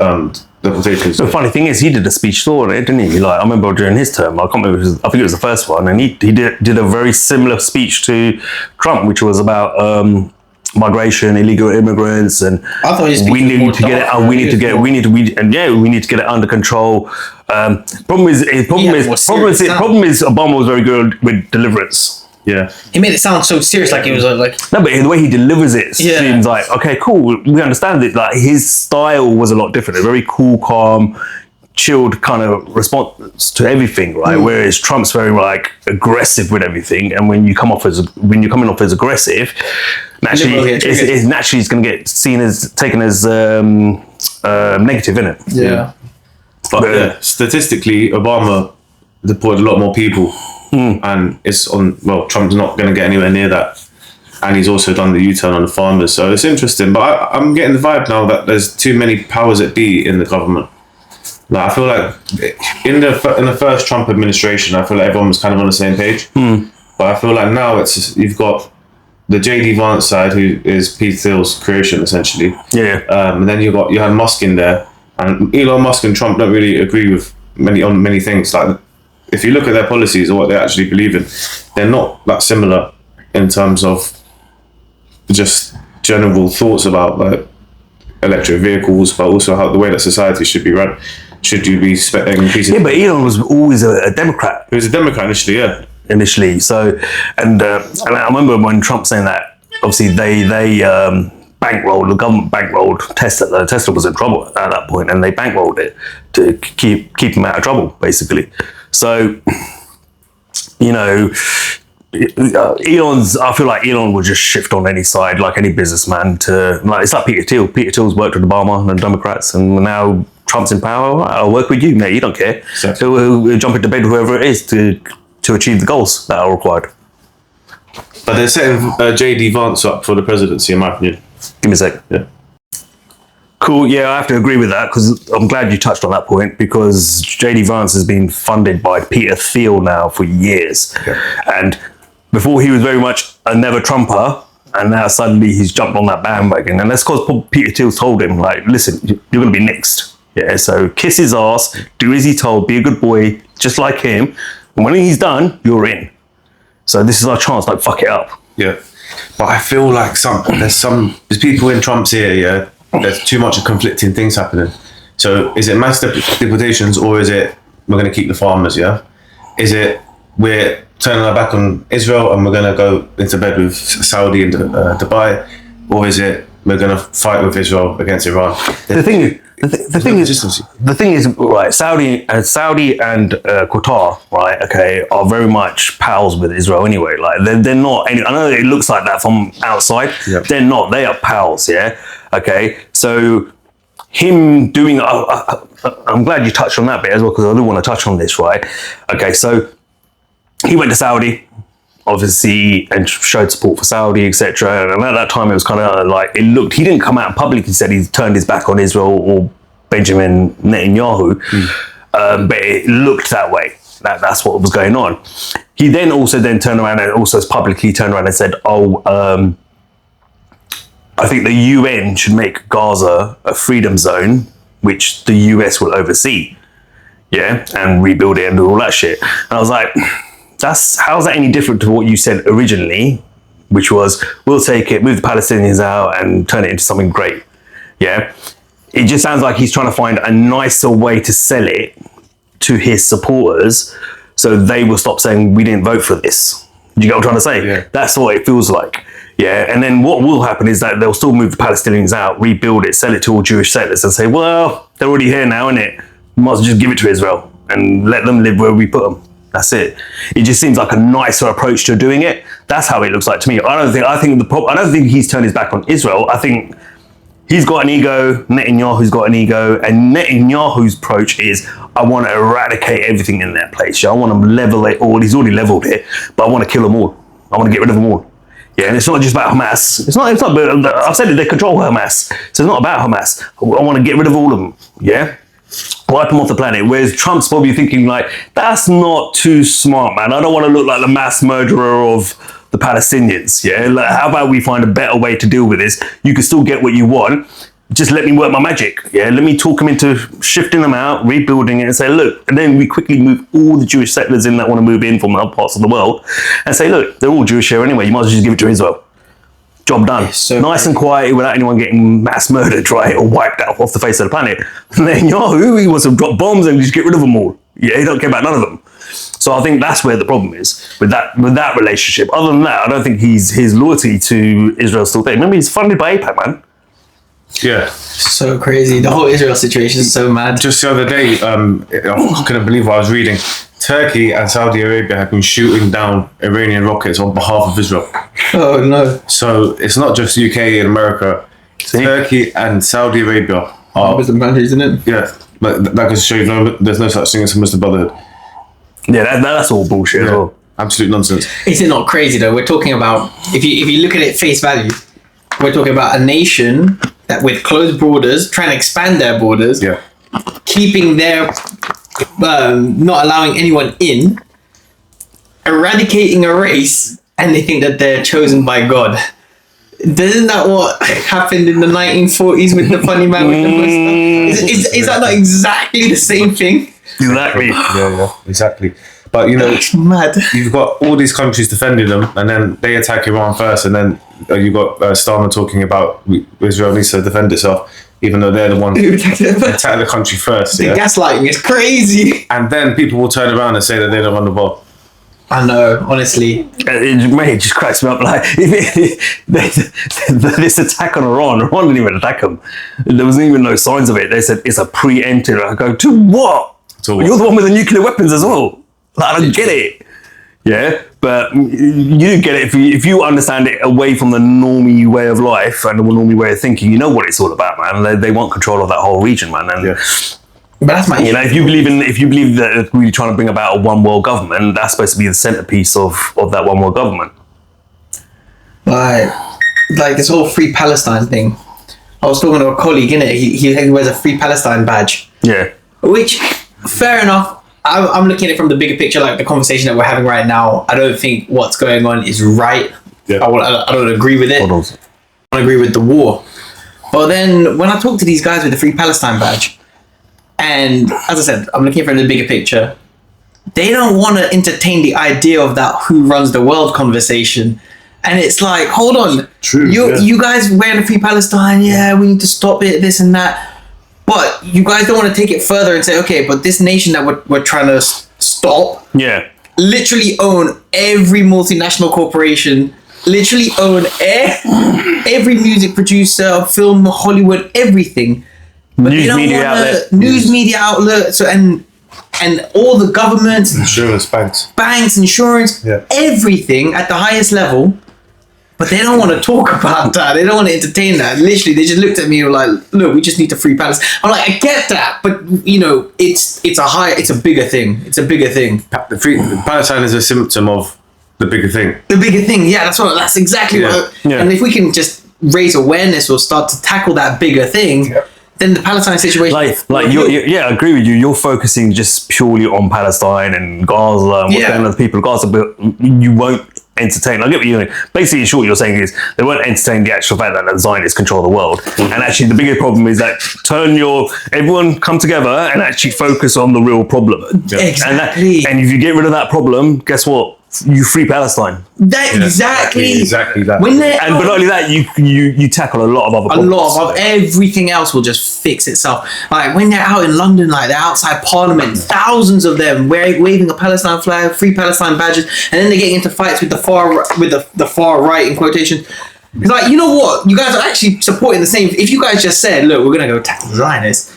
deportations. The funny thing is, he did a speech on it, didn't he? Like, I remember during his term, I can't remember, I think it was the first one, and he did a very similar speech to Trump, which was about migration, illegal immigrants, and we need to get it under control. Problem is Obama was very good with deliverance. Yeah, he made it sound so serious, like it was like. No, but the way he delivers it seems like, okay, cool. We understand it. Like, his style was a lot different. A very cool, calm, chilled kind of response to everything, right? Whereas Trump's very like aggressive with everything. And when you're coming off as aggressive, naturally, it's going to get taken as negative, innit? Yeah. But statistically, Obama deported a lot more people. And it's on, well, Trump's not going to get anywhere near that. And he's also done the U-turn on the farmers. So it's interesting. But I'm getting the vibe now that there's too many powers that be in the government. Like, I feel like in the first Trump administration, I feel like everyone was kind of on the same page. But I feel like now you've got the J.D. Vance side, who is Pete Thiel's creation, essentially. Yeah. And then you had Musk in there. And Elon Musk and Trump don't really agree with many things. Like, if you look at their policies or what they actually believe in, they're not that similar in terms of just general thoughts about like electric vehicles, but also how the way that society should be run. Should you be increasing? Yeah, but Elon was always a Democrat. He was a Democrat initially, yeah. Initially, so and I remember when Trump saying that. Obviously, they bankrolled, the government bankrolled Tesla. Tesla was in trouble at that point, and they bankrolled it to keep him out of trouble, basically. So, you know, I feel like Elon would just shift on any side, like any businessman, to, like, it's like Peter Thiel. Peter Thiel's worked with Obama and the Democrats, and now Trump's in power. I'll work with you, mate. You don't care. Exactly. He'll jump into bed with whoever it is to achieve the goals that are required. But they're setting JD Vance up for the presidency, in my opinion. Give me a sec. Yeah. Cool. Yeah, I have to agree with that, because I'm glad you touched on that point, because JD Vance has been funded by Peter Thiel now for years. Yeah. And before he was very much a never Trumper, and now suddenly he's jumped on that bandwagon. And that's because Peter Thiel told him, like, listen, you're going to be next. Yeah, so kiss his ass, do as he told, be a good boy, just like him. And when he's done, you're in. So this is our chance, like, fuck it up. Yeah. But I feel like there's people in Trump's ear, yeah, there's too much of conflicting things happening. So is it mass deportations, or is it we're going to keep the farmers, yeah? Is it we're turning our back on Israel and we're going to go into bed with Saudi and Dubai? Or is it we're going to fight with Israel against Iran? The thing is, right, Saudi and Qatar, right, okay, are very much pals with Israel anyway. Like, they're not, I know it looks like that from outside. Yep. They're not, they are pals, yeah? Okay, so him doing, I'm glad you touched on that bit as well, because I do want to touch on this, right? Okay, so he went to Saudi, obviously, and showed support for Saudi, etc. And at that time, it was kind of like, it looked, he didn't come out publicly and said he's turned his back on Israel or Benjamin Netanyahu, but it looked that way. That's what was going on. He then also turned around and also publicly turned around and said, I think the UN should make Gaza a freedom zone, which the US will oversee, yeah, and rebuild it and do all that shit. And I was like, how's that any different to what you said originally, which was, we'll take it, move the Palestinians out and turn it into something great, yeah? It just sounds like he's trying to find a nicer way to sell it to his supporters so they will stop saying, we didn't vote for this. Do you get what I'm trying to say? Yeah. That's what it feels like. Yeah, and then what will happen is that they'll still move the Palestinians out, rebuild it, sell it to all Jewish settlers and say, well, they're already here now, innit? We might as well just give it to Israel and let them live where we put them. That's it. It just seems like a nicer approach to doing it. That's how it looks like to me. I don't think he's turned his back on Israel. I think he's got an ego, Netanyahu's got an ego, and Netanyahu's approach is, I want to eradicate everything in that place. I want to level it all. He's already leveled it, but I want to kill them all. I want to get rid of them all. Yeah, and it's not just about Hamas. It's not. I've said it. They control Hamas, so it's not about Hamas. I want to get rid of all of them. Yeah, wipe them off the planet. Whereas Trump's probably thinking like, that's not too smart, man. I don't want to look like the mass murderer of the Palestinians. Yeah, like, how about we find a better way to deal with this? You can still get what you want. Just let me work my magic. Yeah, let me talk them into shifting them out, rebuilding it, and say, look. And then we quickly move all the Jewish settlers in that want to move in from other parts of the world, and say, look, they're all Jewish here anyway. You might as well just give it to Israel. Job done. So nice and quiet without anyone getting mass murdered, right, or wiped out off the face of the planet. And then Yahoo, he wants to drop bombs and just get rid of them all. Yeah, he don't care about none of them. So I think that's where the problem is with that relationship. Other than that, I don't think his loyalty to Israel is still there. Remember, he's funded by AIPAC, man. Yeah. So crazy. The whole Israel situation is so mad. Just the other day, I couldn't believe what I was reading. Turkey and Saudi Arabia have been shooting down Iranian rockets on behalf of Israel. Oh no. So it's not just UK and America. See? Turkey and Saudi Arabia are... Muslim countries, isn't it? Yeah. That goes to show you there's no such thing as a Muslim Brotherhood. Yeah, that's all bullshit as well. Absolute nonsense. Is it not crazy though? We're talking about, if you look at it face value, we're talking about a nation that with closed borders, trying to expand their borders, Yeah. keeping their, not allowing anyone in, eradicating a race, and they think that they're chosen by God. Isn't that what happened in the 1940s with the funny man with the mustache? Is that not exactly the same thing? Exactly. Yeah, exactly. But you know, It's mad. you've got all these countries defending them, and then they attack Iran first, and then you've got Starmer talking about Israel needs to defend itself, even though they're the ones The attack the country first. Yeah? gaslighting is crazy. And then people will turn around and say that they don't run the ball. I know, honestly. It just cracks me up. Like, this attack on Iran didn't even attack them. There wasn't even no signs of it. They said it's a preemptive. I go, to what? You're the one with the nuclear weapons as well. Like, I don't get it. Yeah, but you do get it if you understand it away from the normie way of life and the normie way of thinking. You know what it's all about, man. They want control of that whole region, man. And but that's my issue. You know, if you believe that we're trying to bring about a one world government, that's supposed to be the centerpiece of that one world government. Like this whole Free Palestine thing. I was talking to a colleague, innit? He wears a Free Palestine badge. Yeah. Which, fair enough. I'm looking at it from the bigger picture, like the conversation that we're having right now. I don't think what's going on is right. Yeah. I don't agree with it. I don't agree with the war. But then when I talk to these guys with the Free Palestine badge, and as I said, I'm looking for the bigger picture, they don't want to entertain the idea of that who runs the world conversation. And it's like, hold on. True. You guys wearing the Free Palestine, we need to stop it, this and that. But you guys don't want to take it further and say, okay, but this nation that we're trying to stop, literally own every multinational corporation, literally own every music producer, film, Hollywood, everything. But news media outlet, so and all the governments, insurance, banks, insurance, everything at the highest level. But they don't want to talk about that. They don't want to entertain that. Literally, they just looked at me and were like, look, we just need to free Palestine. I'm like, I get that. But, you know, it's a bigger thing. It's a bigger thing. Palestine is a symptom of the bigger thing. The bigger thing, that's exactly what. And if we can just raise awareness or start to tackle that bigger thing, then the Palestine situation... I agree with you. You're focusing just purely on Palestine and Gaza and what's going on with the people of Gaza, but you won't entertain. I get what you're doing. Basically, in short, you're saying is they won't entertain the actual fact that the Zionists control the world. And actually, the bigger problem is that everyone come together and actually focus on the real problem. Exactly. And if you get rid of that problem, guess what? You free Palestine. Exactly that. But not only that, you tackle a lot of other problems. A lot of everything else will just fix itself. Like when they're out in London, like they're outside Parliament, thousands of them waving a Palestine flag, Free Palestine badges, and then they're getting into fights with the far right in quotation. It's like, you know what? You guys are actually supporting the same. If you guys just said, look, we're gonna go tackle the Zionists.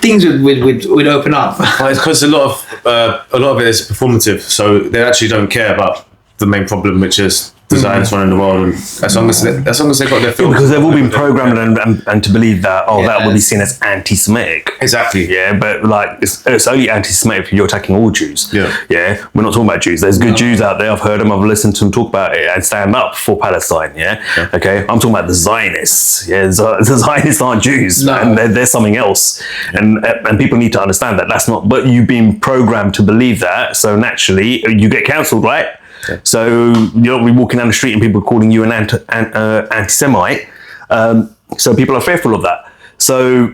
Things would open up. Well, it's because a lot of it is performative, so they actually don't care about the main problem, which is the Zionists running the world. And as long as they got their film, because they've all been programmed and to believe that that will be seen as anti-Semitic. Exactly. Yeah, but like it's only anti-Semitic if you're attacking all Jews. Yeah. We're not talking about Jews. There's good Jews out there. I've heard them. I've listened to them talk about it and stand up for Palestine. Yeah. Okay. I'm talking about the Zionists. Yeah. The Zionists aren't Jews. No. And they're something else. And people need to understand that that's not. But you've been programmed to believe that. So naturally, you get cancelled, right? Yeah. So you'll be walking down the street and people calling you an anti-Semite. So people are fearful of that. So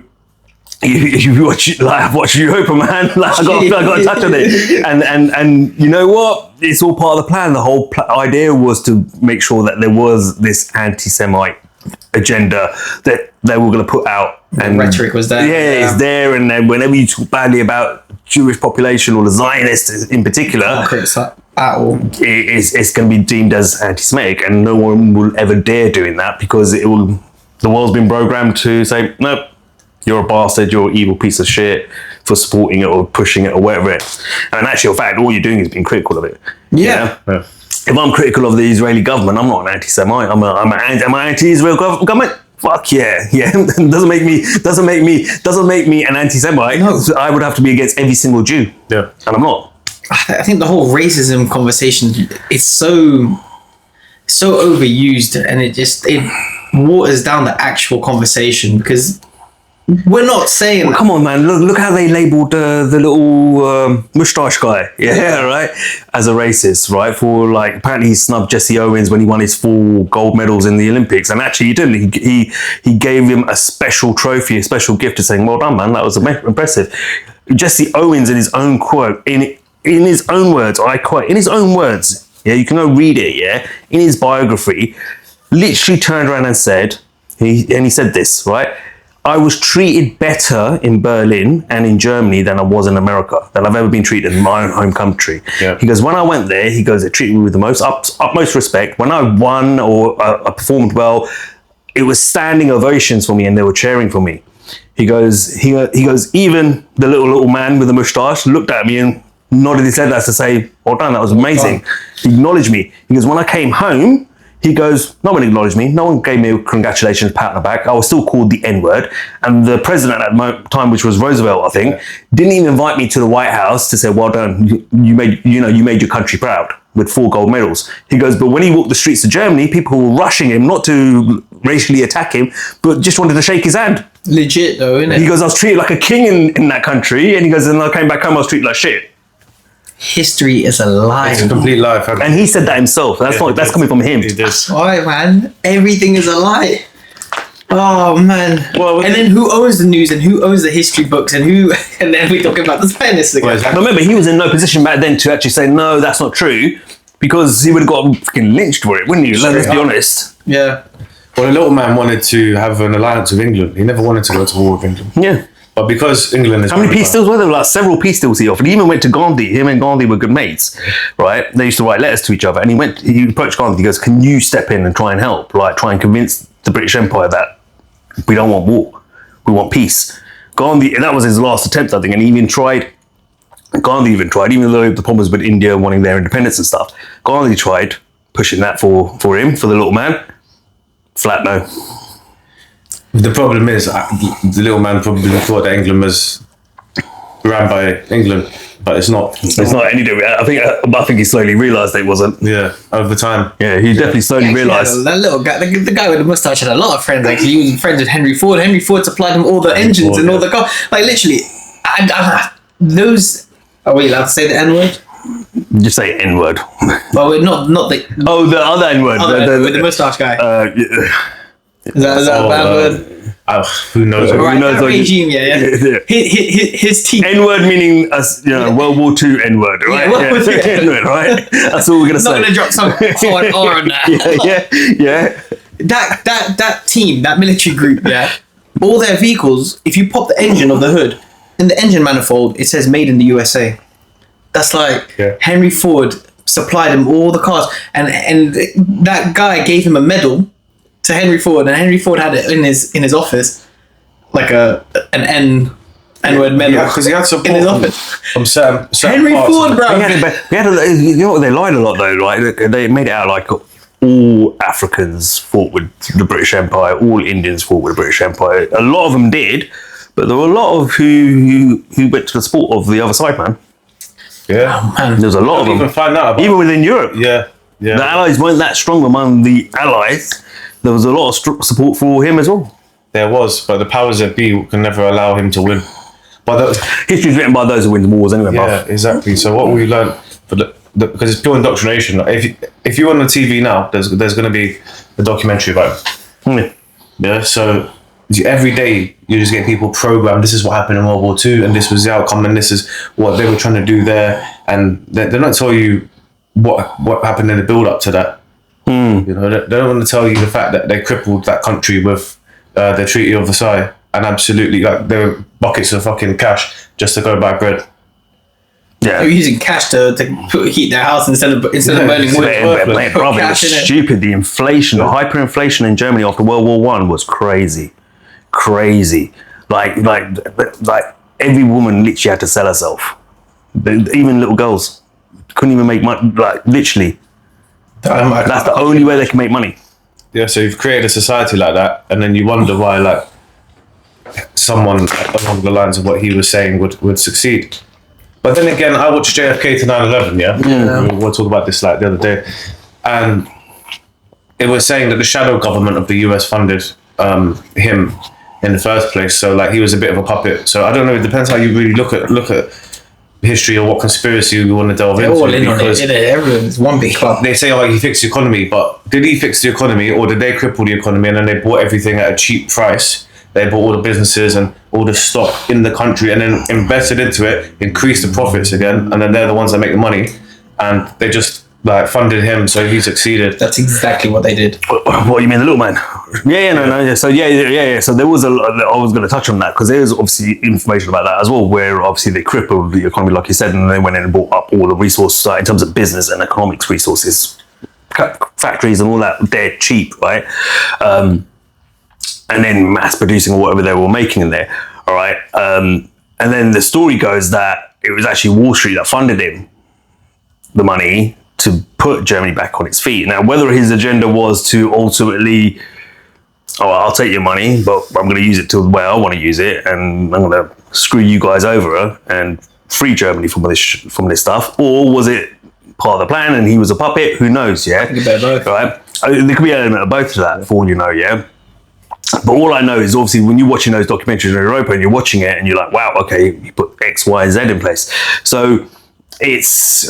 you watch Europa, man. Like, I got to touch on it. And you know what? It's all part of the plan. The whole idea was to make sure that there was this anti-Semite agenda that they were going to put out. And the rhetoric was there. Yeah, it's there. And then whenever you talk badly about Jewish population or the Zionists in particular, at all, it's going to be deemed as anti-Semitic, and no one will ever dare doing that because the world's been programmed to say, nope, you're a bastard, you're an evil piece of shit for supporting it or pushing it or whatever it is. And actually, in fact, all you're doing is being critical of it. Yeah. If I'm critical of the Israeli government, I'm not an anti-Semite. I'm an anti-Israel government. Fuck yeah. doesn't make me an anti-Semite. No. So I would have to be against every single Jew. Yeah. And I'm not. I think the whole racism conversation is so overused, and it waters down the actual conversation because we're not saying. Well, come on, man! Look how they labelled the little moustache guy, right, as a racist, right? For like apparently he snubbed Jesse Owens when he won his 4 gold medals in the Olympics, and actually he didn't. He gave him a special trophy, a special gift, to saying, "Well done, man! That was impressive." Jesse Owens, in his own quote, in his own words, I quote, in his own words, you can go read it, in his biography, literally turned around and said, he said this, right? I was treated better in Berlin and in Germany than I was in America, than I've ever been treated in my own home country. Yeah. He goes, when I went there, he goes, they treated me with the most utmost respect. When I won or I performed well, it was standing ovations for me and they were cheering for me. He goes, even the little man with the moustache looked at me and nodded his head as to say, well done, that was amazing. He acknowledged me. He goes, when I came home, he goes, no one acknowledged me. No one gave me a congratulations, pat on the back. I was still called the N-word. And the president at that time, which was Roosevelt, I think, didn't even invite me to the White House to say, well done, you made your country proud with 4 gold medals. He goes, but when he walked the streets of Germany, people were rushing him, not to racially attack him, but just wanted to shake his hand. Legit though, isn't it? He goes, I was treated like a king in that country. And he goes, and I came back home, I was treated like shit. History is a lie. It's a complete lie. And he said that himself. That's coming from him. He did. Why, man? Everything is a lie. Oh man. Well, and then who owns the news and who owns the history books and who? And then we talk about the Zionists again. But remember, he was in no position back then to actually say no, that's not true, because he would have got freaking lynched for it, wouldn't you? Let's be honest. Yeah. Well, the little man wanted to have an alliance with England. He never wanted to go to war with England. Yeah. But because England is... How many peace deals were there? Like several peace deals he offered. He even went to Gandhi. Him and Gandhi were good mates, right? They used to write letters to each other. And he approached Gandhi. He goes, can you step in and try and help? Like, try and convince the British Empire that we don't want war. We want peace. Gandhi, and that was his last attempt, I think. And Gandhi even tried, even though the problems with India wanting their independence and stuff. Gandhi tried pushing that for him, for the little man. Flat no. The problem is, the little man probably thought that England was ran by England, but it's not. It's not any different. I think he slowly realised that it wasn't. Yeah, over time. Yeah, he definitely slowly realised. That little guy, the guy with the moustache, had a lot of friends. Actually, he was friends with Henry Ford. Henry Ford supplied him all the engines and all the cars. Like literally, those. Are we allowed to say the N-word? Just say N-word. Well, not the. Oh, the other N-word. With the moustache guy. Is that a bad word? Who knows? Right, who knows? that regime, yeah. His team. N-word meaning World War II N-word, right? Yeah, World War II N-word, right? That's all we're gonna say. Not gonna drop some hard R on that. yeah. That team, that military group, yeah. All their vehicles, if you pop the engine of the hood, in the engine manifold, it says "Made in the USA." That's like Henry Ford supplied him all the cars, and that guy gave him a medal to Henry Ford, and Henry Ford had it in his office, like an N-word medal. Yeah, because he had support in his office from certain Henry parts Ford, bro. You know what, they lied a lot though. Like they made it out like all Africans fought with the British Empire, all Indians fought with the British Empire. A lot of them did, but there were a lot of who went to the support of the other side, man. Yeah, oh, man. There's a lot of them. Even find out about even within Europe. Yeah. The Allies weren't that strong among the Allies. There was a lot of support for him as well. There was, but the powers that be can never allow him to win. But history's written by those who win the wars anyway. Yeah, exactly. So what we learned because it's pure indoctrination. If you're on the TV now, there's going to be a documentary about it. Yeah. So every day you just get people programmed. This is what happened in World War II, and this was the outcome, and this is what they were trying to do there, and they don't tell you what happened in the build up to that. You know, they don't want to tell you the fact that they crippled that country with the Treaty of Versailles, and absolutely like there were buckets of fucking cash just to go buy bread. Yeah, they were using cash to heat their house instead of burning wood. Probably it was stupid. The inflation, the hyperinflation in Germany after World War I was crazy. Like every woman literally had to sell herself. Even little girls couldn't even make money. Like literally. That's the only way they can make money. Yeah, so you've created a society like that, and then you wonder why, like, someone along the lines of what he was saying would succeed. But then again, I watched JFK to 9/11. Yeah. We'll talk about this like the other day, and it was saying that the shadow government of the US funded him in the first place. So like he was a bit of a puppet. So I don't know. It depends how you really look at history or what conspiracy you want to delve into. All in on it. Everyone's one big club. They say, he fixed the economy, but did he fix the economy, or did they cripple the economy and then they bought everything at a cheap price? They bought all the businesses and all the stock in the country and then invested into it, increased the profits again, and then they're the ones that make the money, and they just like funded him, so he succeeded. That's exactly what they did. What you mean, the little man? No. So So there was I was going to touch on that because there's obviously information about that as well, where obviously they crippled the economy, like you said, and they went in and bought up all the resources in terms of business and economics resources, factories and all that. They're cheap, right? And then mass producing or whatever they were making in there. All right. And then the story goes that it was actually Wall Street that funded him the money to put Germany back on its feet. Now, whether his agenda was to ultimately, I'll take your money, but I'm going to use it to the way I want to use it, and I'm going to screw you guys over and free Germany from this stuff, or was it part of the plan and he was a puppet? Who knows? Yeah, both. Right. There could be an element of both to that, for all you know. Yeah. But all I know is obviously when you're watching those documentaries in Europa and you're watching it and you're like, wow, okay, you put X, Y, Z in place. So it's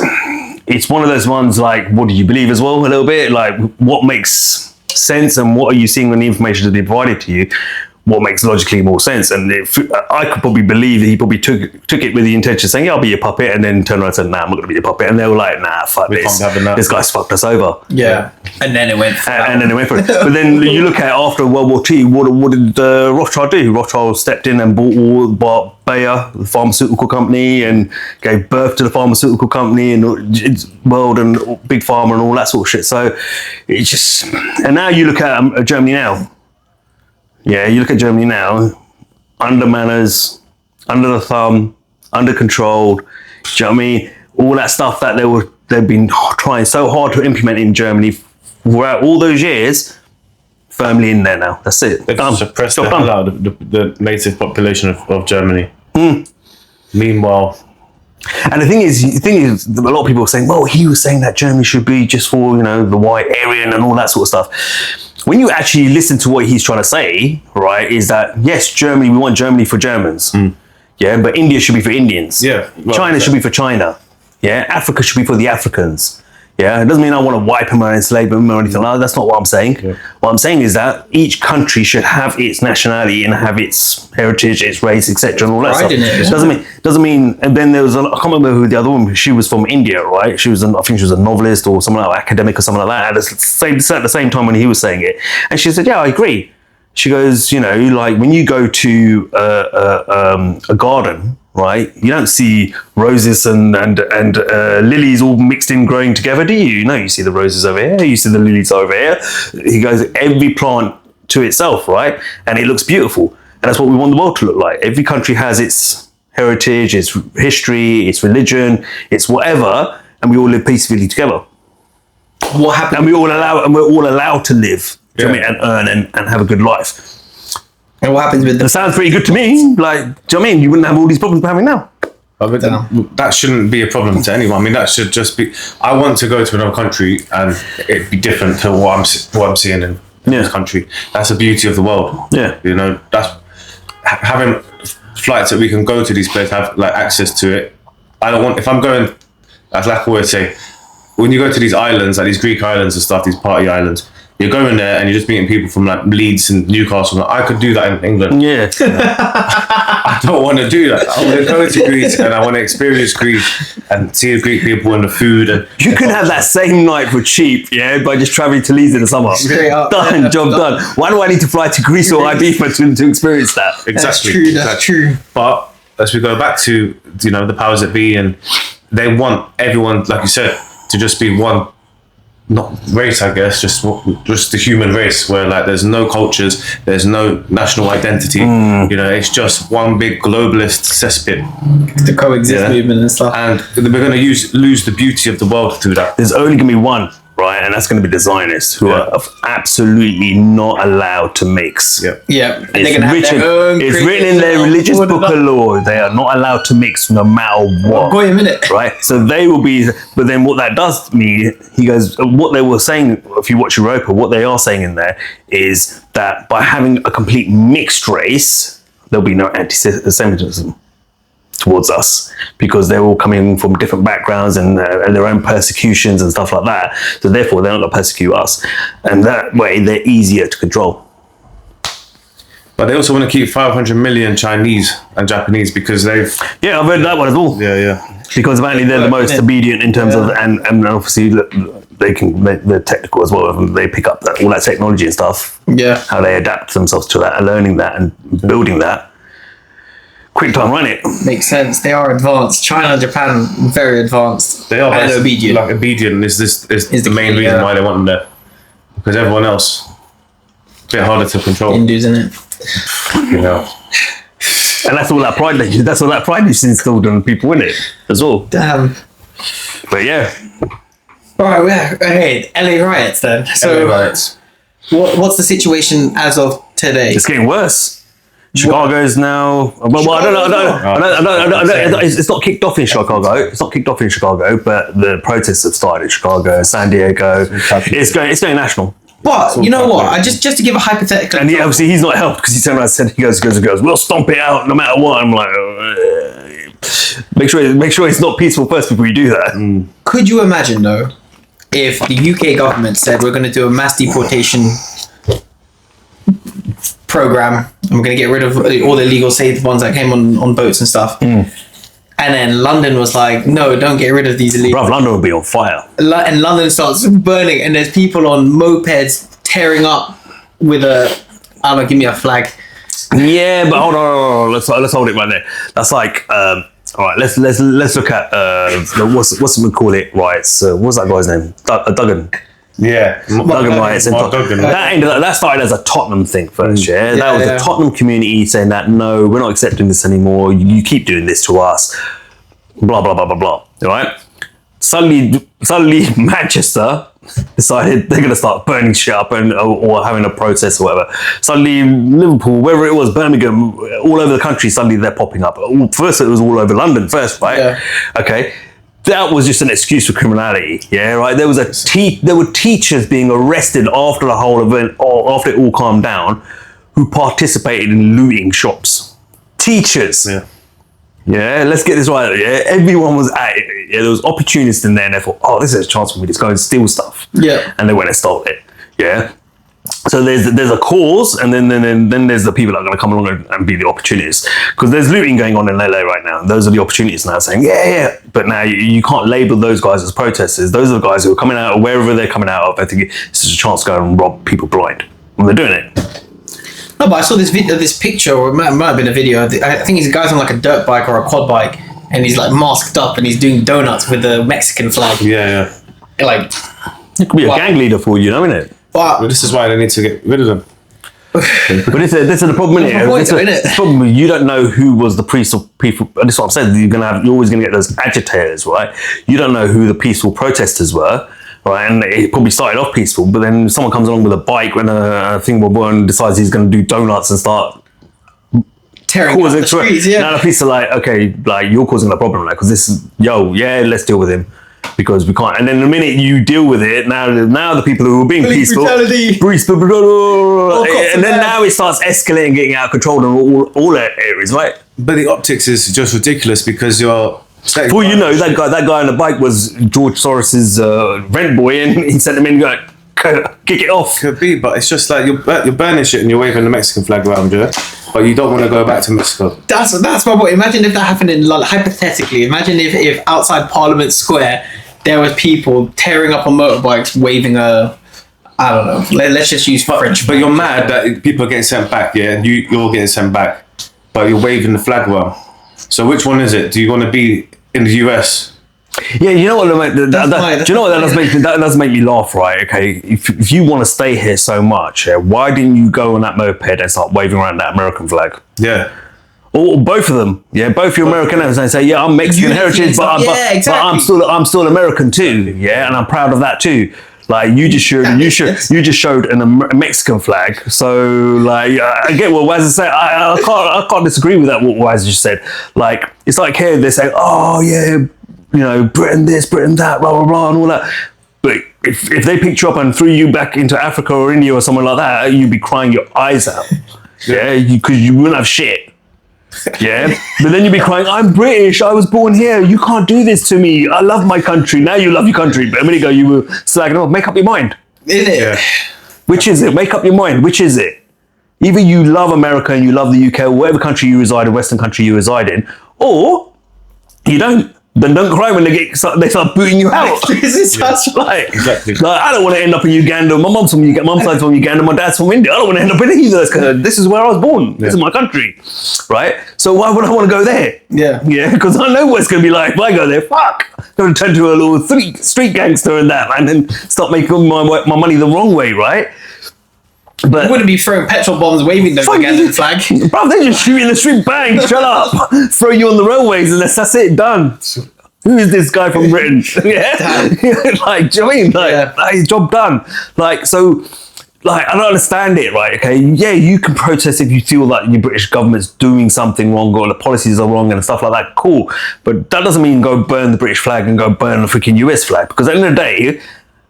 one of those ones like, what do you believe as well? A little bit like what makes sense and what are you seeing when the information is being provided to you? What makes logically more sense? And I could probably believe that he probably took it with the intention of saying, yeah, I'll be your puppet, and then turned around and said, nah, I'm not going to be your puppet. And they were like, nah, fuck this. This guy's fucked us over. Yeah. And then it went for it. But then you look at it after World War II, what did Rothschild do? Rothschild stepped in and bought Bayer, the pharmaceutical company, and gave birth to the pharmaceutical company and world and big pharma and all that sort of shit. So it's just, and now you look at Germany now. Yeah, you look at Germany now, under manners, under the thumb, under controlled. Do you know what I mean? All that stuff that they've been trying so hard to implement in Germany throughout all those years, firmly in there now. That's it. They've suppressed the hell out of the native population of Germany. Meanwhile, and the thing is, a lot of people are saying, well, he was saying that Germany should be just for, the white Aryan and all that sort of stuff. When you actually listen to what he's trying to say, right, is that, yes, Germany, we want Germany for Germans. Yeah, but India should be for Indians. Yeah. Well, China should be for China. Yeah, Africa should be for the Africans. Yeah, it doesn't mean I want to wipe them or enslave them or anything like that. That's not what I'm saying. Yeah. What I'm saying is that each country should have its nationality and have its heritage, its race, etc., and all that stuff. Doesn't mean. And then there was I can't remember who the other woman. She was from India, right? I think she was a novelist or something like academic or something like that. At the same time when he was saying it, and she said, "Yeah, I agree." She goes, like when you go to a garden. Right, you don't see roses and lilies all mixed in growing together, do you? No, you see the roses over here, you see the lilies over here. He goes, every plant to itself, right? And it looks beautiful. And that's what we want the world to look like. Every country has its heritage, its history, its religion, its whatever, and we all live peacefully together. What happened? And we're all allowed to live, do you know what I mean, and earn and have a good life. And what happens with That sounds pretty good to me. Like, do you know what I mean? You wouldn't have all these problems we're having now. That shouldn't be a problem to anyone. I mean, that should just be. I want to go to another country and it be different to what I'm seeing in this country. That's the beauty of the world. Yeah, that's having flights that we can go to these places, have like access to it. I don't want if I'm going. As like I always say, when you go to these islands, like these Greek islands and stuff, these party islands. You're going there and you're just meeting people from like Leeds and Newcastle. I could do that in England. Yeah. I don't want to do that. I want to go to Greece and I want to experience Greece and see the Greek people and the food. And you can have that same night for cheap, yeah, by just traveling to Leeds in the summer. Straight up. Done, job done. Why do I need to fly to Greece or Ibiza to experience that? Exactly. That's true. But as we go back to the powers that be, and they want everyone, like you said, to just be one. Not race, I guess, just the human race, where like there's no cultures, there's no national identity. It's just one big globalist cesspit. The coexist movement and stuff. And we're going to lose the beauty of the world through that. There's only going to be one, right? And that's going to be the Zionists, who are absolutely not allowed to mix. Yeah. And it's written in their religious book of law. They are not allowed to mix no matter what. Wait a minute. Right? So they will be, but then what that does mean, he goes, what they were saying, if you watch Europa, what they are saying in there is that by having a complete mixed race, there'll be no anti-Semitism towards us, because they're all coming from different backgrounds and their own persecutions and stuff like that. So therefore, they're not going to persecute us, and that way they're easier to control. But they also want to keep 500 million Chinese and Japanese because they've... Yeah, I've read that one as well. Yeah. Because apparently they're the most obedient in terms of, and obviously they're technical as well. They pick up all that technology and stuff. Yeah. How they adapt themselves to that and learning that and building that. Quick time, run it. Makes sense. They are advanced. China and Japan, very advanced. They are and obedient. Like obedient is the main reason why they want them there. Because everyone else, a bit harder to control. Hindus, isn't it? You know. And that's all that pride is instilled on people, isn't it? As well. Damn. But yeah. Alright, okay, LA riots then. So, riots. What's the situation as of today? It's getting worse. Chicago's now. Well, I don't know. It's not kicked off in Chicago. It's not kicked off in Chicago, but the protests have started in Chicago, San Diego. It's going national. But you know what? Just to give a hypothetical. And obviously he's not helped because he turned around and said, he goes, we'll stomp it out no matter what. I'm like, make sure it's not peaceful first before you do that. Could you imagine though, if the UK government said we're going to do a mass deportation program and we're going to get rid of all the illegal saved ones that came on boats and stuff, and then London was like, no, don't get rid of these illegal. Bruv, London will be on fire. And London starts burning, and there's people on mopeds tearing up with give me a flag. Yeah, but hold on. Let's hold it right there. That's like, all right. Let's look at what's we call it riots. What's that guy's name? Duggan. Yeah, Duggan riots. That started as a Tottenham thing first. Yeah, that was the Tottenham community saying that no, we're not accepting this anymore. You keep doing this to us. Blah blah blah blah blah. All right. Suddenly, Manchester decided they're going to start burning shit up or having a protest or whatever. Suddenly, Liverpool, wherever it was, Birmingham, all over the country, suddenly they're popping up. First, it was all over London first, right? Yeah. Okay. That was just an excuse for criminality, yeah, right? There were teachers being arrested after the whole event, or after it all calmed down, who participated in looting shops. Teachers. Yeah, let's get this right. Yeah, everyone was at it. Yeah, there was opportunists in there, and they thought, "Oh, this is a chance for me to go and steal stuff." Yeah, and they went and stole it. Yeah. So there's a cause, and then there's the people that are going to come along and be the opportunists, because there's looting going on in LA right now. Those are the opportunists now saying, yeah. But now you can't label those guys as protesters. Those are the guys who are coming out of wherever they're coming out of. I think this is a chance to go and rob people blind, and they're doing it. No, but I saw this picture, or it might have been a video. I think he's a guy's on like a dirt bike or a quad bike, and he's like masked up and he's doing donuts with the Mexican flag. Yeah. Like, it could be a gang leader for you, know, isn't it? But this is why they need to get rid of them. But this is the problem, isn't it? The problem, you don't know who was the peaceful people. This is what I'm saying. You're always going to get those agitators, right? You don't know who the peaceful protesters were, right? And it probably started off peaceful, but then someone comes along with a bike and a thing and decides he's going to do donuts and start tearing up the streets. Yeah. Now the police are like, okay, like you're causing the problem, like, because this is let's deal with him. Because we can't, and then the minute you deal with it, now the people who are being peaceful, and then now it starts escalating, getting out of control in all areas, right? But the optics is just ridiculous because you're. Well, you know that guy on the bike was George Soros's rent boy, and he sent him in going, kick it off. Could be, but it's just like you're burning shit and you're waving the Mexican flag around, yeah. But you don't want to go back to Mexico. That's my point. Imagine if that happened in London. Hypothetically, imagine if outside Parliament Square there was people tearing up on motorbikes, waving I don't know. Let's just use French. But you're mad that people are getting sent back, yeah, and you're getting sent back, but you're waving the flag well. So which one is it? Do you want to be in the US? Yeah, you know what? Do you know what that does make me laugh, right? Okay, if you want to stay here so much, why didn't you go on that moped and start waving around that American flag? Yeah. Or both of them, yeah. Both your American and say, yeah, I'm Mexican heritage, but I'm still American too, yeah, and I'm proud of that too. Like you just showed a Mexican flag, so like I get what Wazza said. I can't disagree with that. What Wazza just said, like it's like here they're saying, oh yeah, you know, Britain this, Britain that, blah blah blah, and all that. But if they picked you up and threw you back into Africa or India or somewhere like that, you'd be crying your eyes out, yeah, because you wouldn't have shit. Yeah, but then you'd be crying, I'm British, I was born here, you can't do this to me, I love my country. Now you love your country, but a minute ago you were slagging off. Make up your mind. Is it? Yeah. Which is it? Make up your mind. Which is it? Either you love America and you love the UK or whatever country you reside in, Western country you reside in, or you don't. Then don't cry when they start booting you out. This is such Exactly. Like, I don't want to end up in Uganda. My mum's from Uganda. Mum's side's from Uganda. My dad's from India. I don't want to end up in either. Because this is where I was born. This is my country, right? So why would I want to go there? Yeah. Because I know what it's going to be like if I go there. Fuck, I'm going to turn to a little street gangster and that, and then start making my money the wrong way, right? But You wouldn't be throwing petrol bombs, waving the Ugandan flag. bro, they just shoot you in the street, bang, shut up, throw you on the railways, and that's it, done. Who is this guy from Britain? Yeah, like, do you know what I mean? Like, his job done. Like, so, like, I don't understand it, right? Okay, yeah, you can protest if you feel like your British government's doing something wrong or the policies are wrong and stuff like that. Cool, but that doesn't mean go burn the British flag and go burn the freaking US flag, because at the end of the day,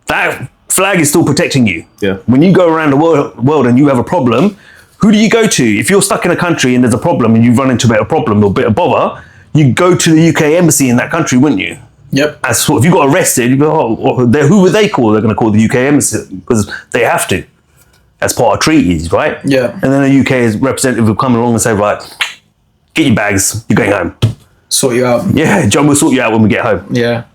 that flag is still protecting you. Yeah. When you go around the world and you have a problem, who do you go to? If you're stuck in a country and there's a problem and you run into a bit of problem or a bit of bother, you go to the UK embassy in that country, wouldn't you? Yep. As if you got arrested, you go, who would they call? They're going to call the UK embassy because they have to. As part of treaties, right? Yeah. And then the UK's representative will come along and say, right, get your bags, you're going home. Sort you out. Yeah, John will sort you out when we get home. Yeah.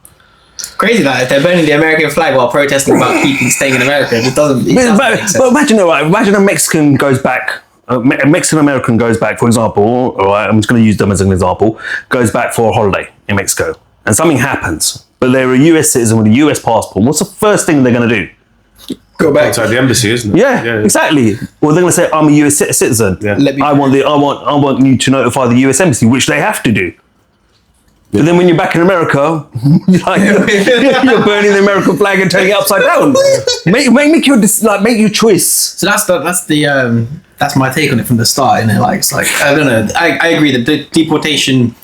Crazy that if they're burning the American flag while protesting about staying in America, it doesn't make sense. But imagine, right? Imagine a Mexican goes back. A Mexican American goes back, for example. All right, I'm just going to use them as an example. Goes back for a holiday in Mexico, and something happens. But they're a US citizen with a US passport. What's the first thing they're going to do? Go back. Outside the embassy, isn't it? Yeah, exactly. Well, they're going to say, "I'm a US citizen. Yeah. I want you to notify the US embassy," which they have to do. But then when you're back in America, you're burning the American flag and turning it upside down. Make your choice. So that's my take on it from the start. And it's like I don't know. I agree that the deportation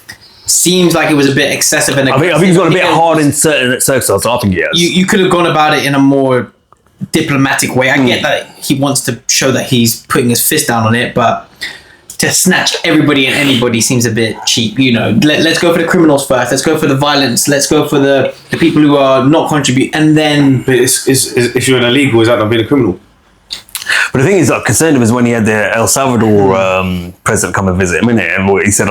seems like it was a bit excessive and I think it's got a bit hard in certain circumstances. I think yes. You could have gone about it in a more diplomatic way. I get that he wants to show that he's putting his fist down on it, but to snatch everybody and anybody seems a bit cheap. Let's go for the criminals first. Let's go for the violence. Let's go for the people who are not contribute, and then. But if you're an illegal, is that not being a criminal? But the thing is, like, concerned was when he had the El Salvador president come and visit him, innit? And what he said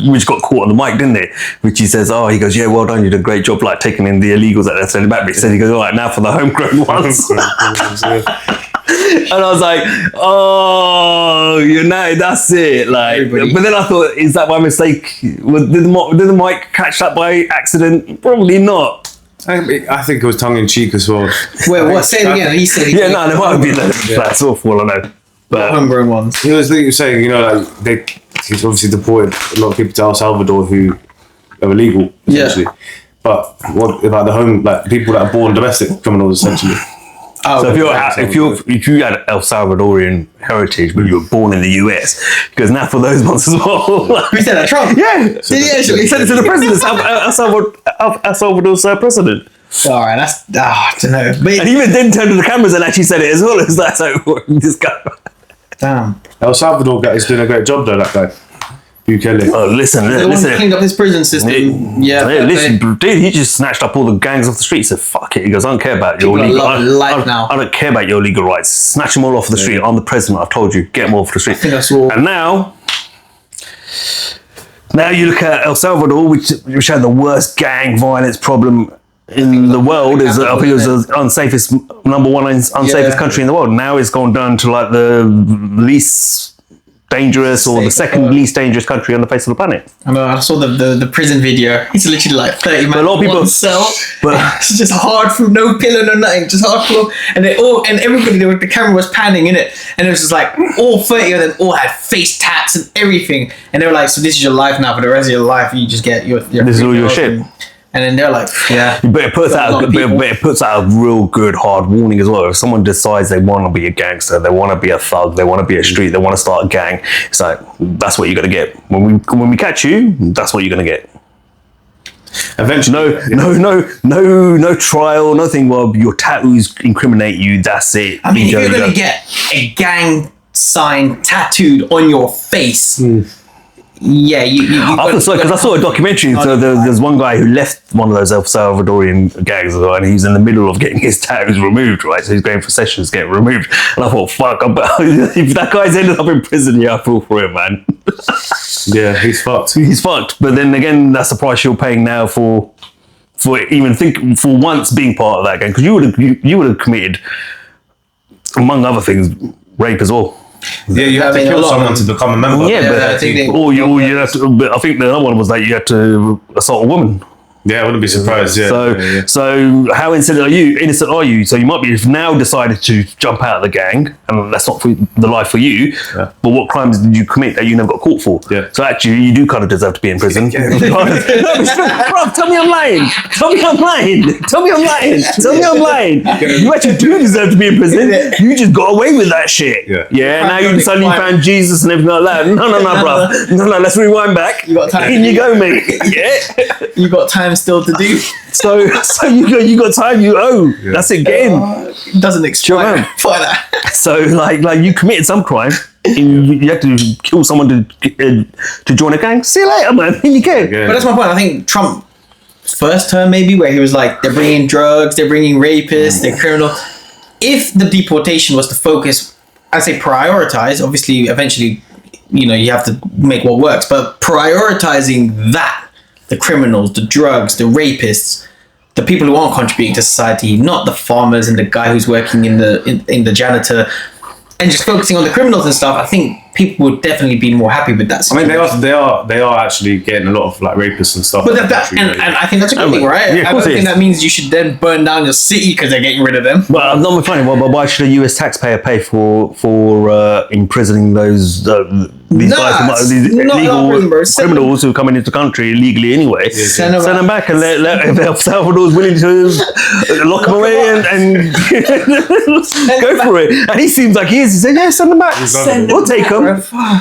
which got caught on the mic, didn't it? Which he says, he goes, yeah, well done, you did a great job, like taking in the illegals that they're sending back. But he said, he goes, all right, now for the homegrown ones. And I was like, that's it. Like, Everybody. but then I thought, is that by mistake? Did the mic catch that by accident? Probably not. I think it was tongue in cheek as well. Wait, what? Say it again. He said. Yeah, no, there might be that's awful. I know, but homegrown ones. He was saying, he's obviously deported a lot of people to El Salvador who are illegal, essentially. Yeah. But what about people that are born domestic criminals, essentially? so if you had El Salvadorian heritage but you were born in the US, because now for those ones as well. Who said that? Trump? Yeah, Did he actually? he said it to the president, El Salvador's president. All right, that's I don't know. But And he even didn't turn to the cameras and actually said it as well. It's like, this guy. damn. El Salvador guy is doing a great job though, that guy. Bukele. Oh, listen. The one who cleaned up his prison system. Listen, dude, he just snatched up all the gangs off the street. He said, fuck it. He goes, I don't care about your People legal are loving life now. I don't care about your legal rights. Snatch them all off the street. I'm the president. I've told you, get them all off the street. I think I saw. And now you look at El Salvador, which had the worst gang violence problem in the world. I think it was the number one unsafest country in the world. Now it's gone down to like the least dangerous or the second least dangerous country on the face of the planet. I know. I saw the prison video. It's literally like 30 man. But a lot of people, one cell. but It's just hard floor, no pillow, no nothing, just hard floor. And everybody, the camera was panning in it, and it was just like all 30 of them all had face tats and everything. And they were like, "So this is your life now for the rest of your life. You just get your this is all your shit." And then they're like, "Yeah." But it puts out a real good hard warning as well. If someone decides they want to be a gangster, they want to be a thug, they want to be a street, they want to start a gang, it's like, that's what you're gonna get. When we catch you, that's what you're gonna get. Eventually, no trial, nothing. Well, your tattoos incriminate you. That's it. I mean, if you're gonna get a gang sign tattooed on your face, Yeah, I feel sorry because I saw a documentary. So there's one guy who left one of those El Salvadorian gangs, and he's in the middle of getting his tattoos removed, right? So he's going for sessions, getting removed. And I thought, fuck, if that guy's ended up in prison, yeah, I feel for him, man. Yeah, he's fucked. He's fucked. But then again, that's the price you're paying now for once being part of that gang, because you would have committed, among other things, rape as well. Yeah, you have to kill someone to become a member. Yeah, but I think you have to. But I think the other one was that you had to assault a woman. Yeah, I wouldn't be surprised. Yeah. So how innocent are you? So you might be now decided to jump out of the gang, and that's not the life for you. Yeah. But what crimes did you commit that you never got caught for? Yeah. So actually, you do kind of deserve to be in prison. Bro, tell me I'm lying. You actually do deserve to be in prison. You just got away with that shit. Yeah. Now you suddenly found Jesus and everything like that. No, bro. No. Let's rewind back. You got time. In you go, mate. Yeah. You got time still to do. So you got time you owe. Yeah. That's it. Get in. Doesn't expire for that. So like you committed some crime. You had to kill someone to join a gang. See you later, man. You can. Yeah. But that's my point. I think Trump first term maybe where he was like, they're bringing drugs, they're bringing rapists, they're criminal. If the deportation was to focus, I say prioritize. Obviously, eventually, you have to make what works. But prioritizing that. The criminals, the drugs, the rapists, the people who aren't contributing to society, not the farmers and the guy who's working in the janitor, and just focusing on the criminals and stuff. I think people would definitely be more happy with that situation. I mean, they are actually getting a lot of like rapists and stuff. But and I think that's a good thing, right? Yeah, I don't think that means you should then burn down your city because they're getting rid of them. But I'm not funny. Why should a US taxpayer pay for imprisoning these guys, these illegal criminals who are coming into the country illegally anyway? Send them back and let if El Salvador's willing to lock them away and go for it. And he seems like he is. He said, yeah, send them back. We'll take them.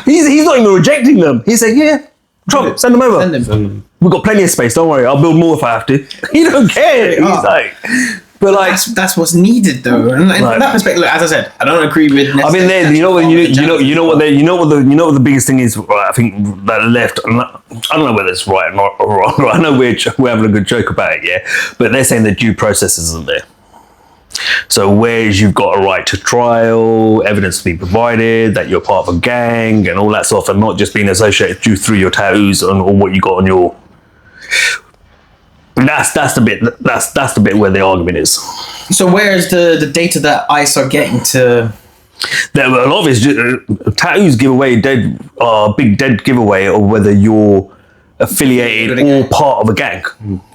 He's not even rejecting them. He's saying, yeah, Trump, send them over. Send them. We've got plenty of space. Don't worry. I'll build more if I have to. He don't care. He's like, but like that's what's needed though. And from that perspective, look, as I said, I don't agree with. I mean, you know what the biggest thing is. Right, I think that left. I don't know whether it's right or wrong. I know we're having a good joke about it, yeah. But they're saying the due process isn't there. So whereas you've got a right to trial, evidence to be provided, that you're part of a gang and all that stuff, and not just being associated through your tattoos or what you got on your. That's the bit where the argument is. So where is the data that ICE are getting to? A lot of it tattoos give away big dead giveaway of whether you're affiliated or part of a gang.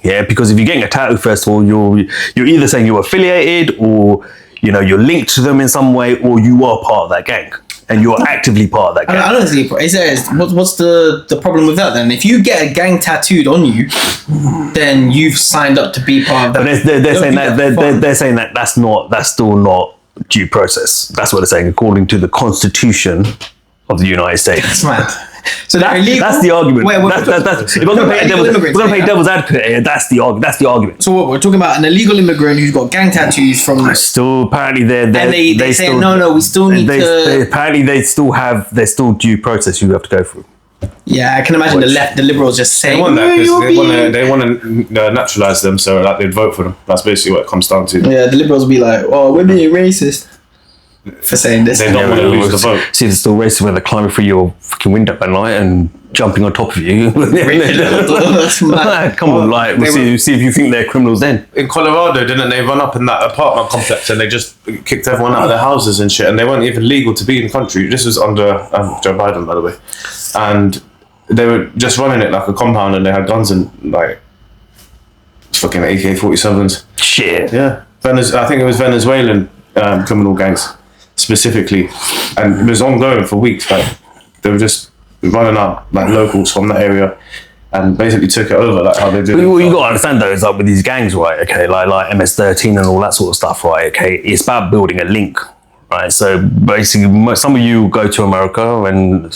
Yeah, because if you're getting a tattoo, first of all, you're either saying you're affiliated or you're linked to them in some way, or you are part of that gang and you're actively part of that gang. I don't think what's the problem with that then? If you get a gang tattooed on you, then you've signed up to be part of that. But they're saying that that's still not due process. That's what they're saying according to the Constitution of the United States. That's mad. So that's the argument. If we're going to play devil's advocate here, that's the argument. So what we're talking about an illegal immigrant who's got gang tattoos from. Still, apparently they say no. We still need to. Apparently there's still due process you have to go through. Yeah, I can imagine the liberals just saying they want that because they want to naturalize them, so like they'd vote for them. That's basically what it comes down to. Yeah, the liberals will be like, "Oh, we're being racist." For saying this, they don't want to lose the vote. See, it's still racist when they're climbing through your fucking window at night and jumping on top of you. Come on, like we'll see if you think they're criminals. Then in Colorado, didn't they run up in that apartment complex and they just kicked everyone out of their houses and shit, and they weren't even legal to be in the country. This was under Joe Biden, by the way, and they were just running it like a compound, and they had guns and like fucking AK-47s. Shit. Yeah, I think it was Venezuelan criminal gangs. Specifically, and it was ongoing for weeks. Like they were just running out like locals from that area, and basically took it over. Like how they did. What you got to understand though is like with these gangs, right? Okay, like MS-13 and all that sort of stuff, right? Okay, it's about building a link, right? So basically, some of you go to America and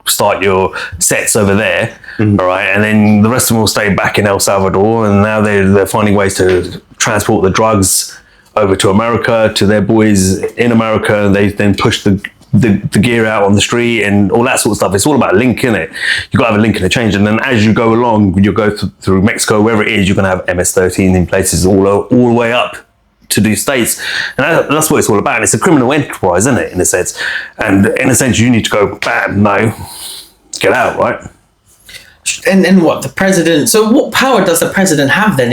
start your sets over there, all right, and then the rest of them will stay back in El Salvador, and now they're finding ways to transport the drugs over to America, to their boys in America, and they then push the the gear out on the street and all that sort of stuff. It's all about link, innit? You got to have a link and a change, and then as you go along, you go through Mexico, wherever it is, you're going to have MS-13 in places all the way up to the States, and that's what it's all about. And it's a criminal enterprise, isn't it, in a sense? And in a sense, you need to go, bam, no, get out, right? And what the president? So what power does the president have then?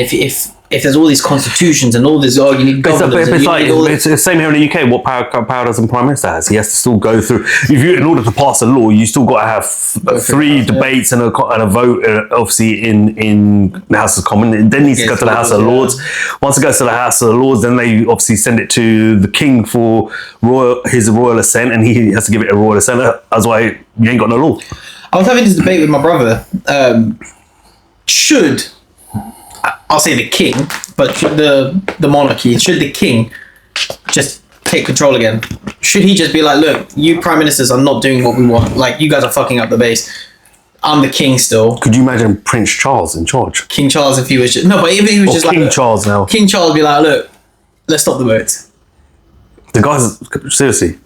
If there's all these constitutions and all this, you need governors. It's the same here in the UK. What power does the prime minister has? He has to still go through. In order to pass a law, you still got to have three debates and a vote. Obviously, in the House of Commons, it then needs to go to the House of Lords. Once it goes to the House of Lords, then they obviously send it to the King for his royal assent, and he has to give it a royal assent. That's why you ain't got no law. I was having this debate with my brother. I'll say the king, but should the monarchy, should the king just take control again? Should he just be like, look, you prime ministers are not doing what we want. Like, you guys are fucking up the base. I'm the king still. Could you imagine Prince Charles in charge? King Charles, if he was just... No, but if he was just King like... Charles now. King Charles would be like, look, let's stop the votes. The guy's... Seriously.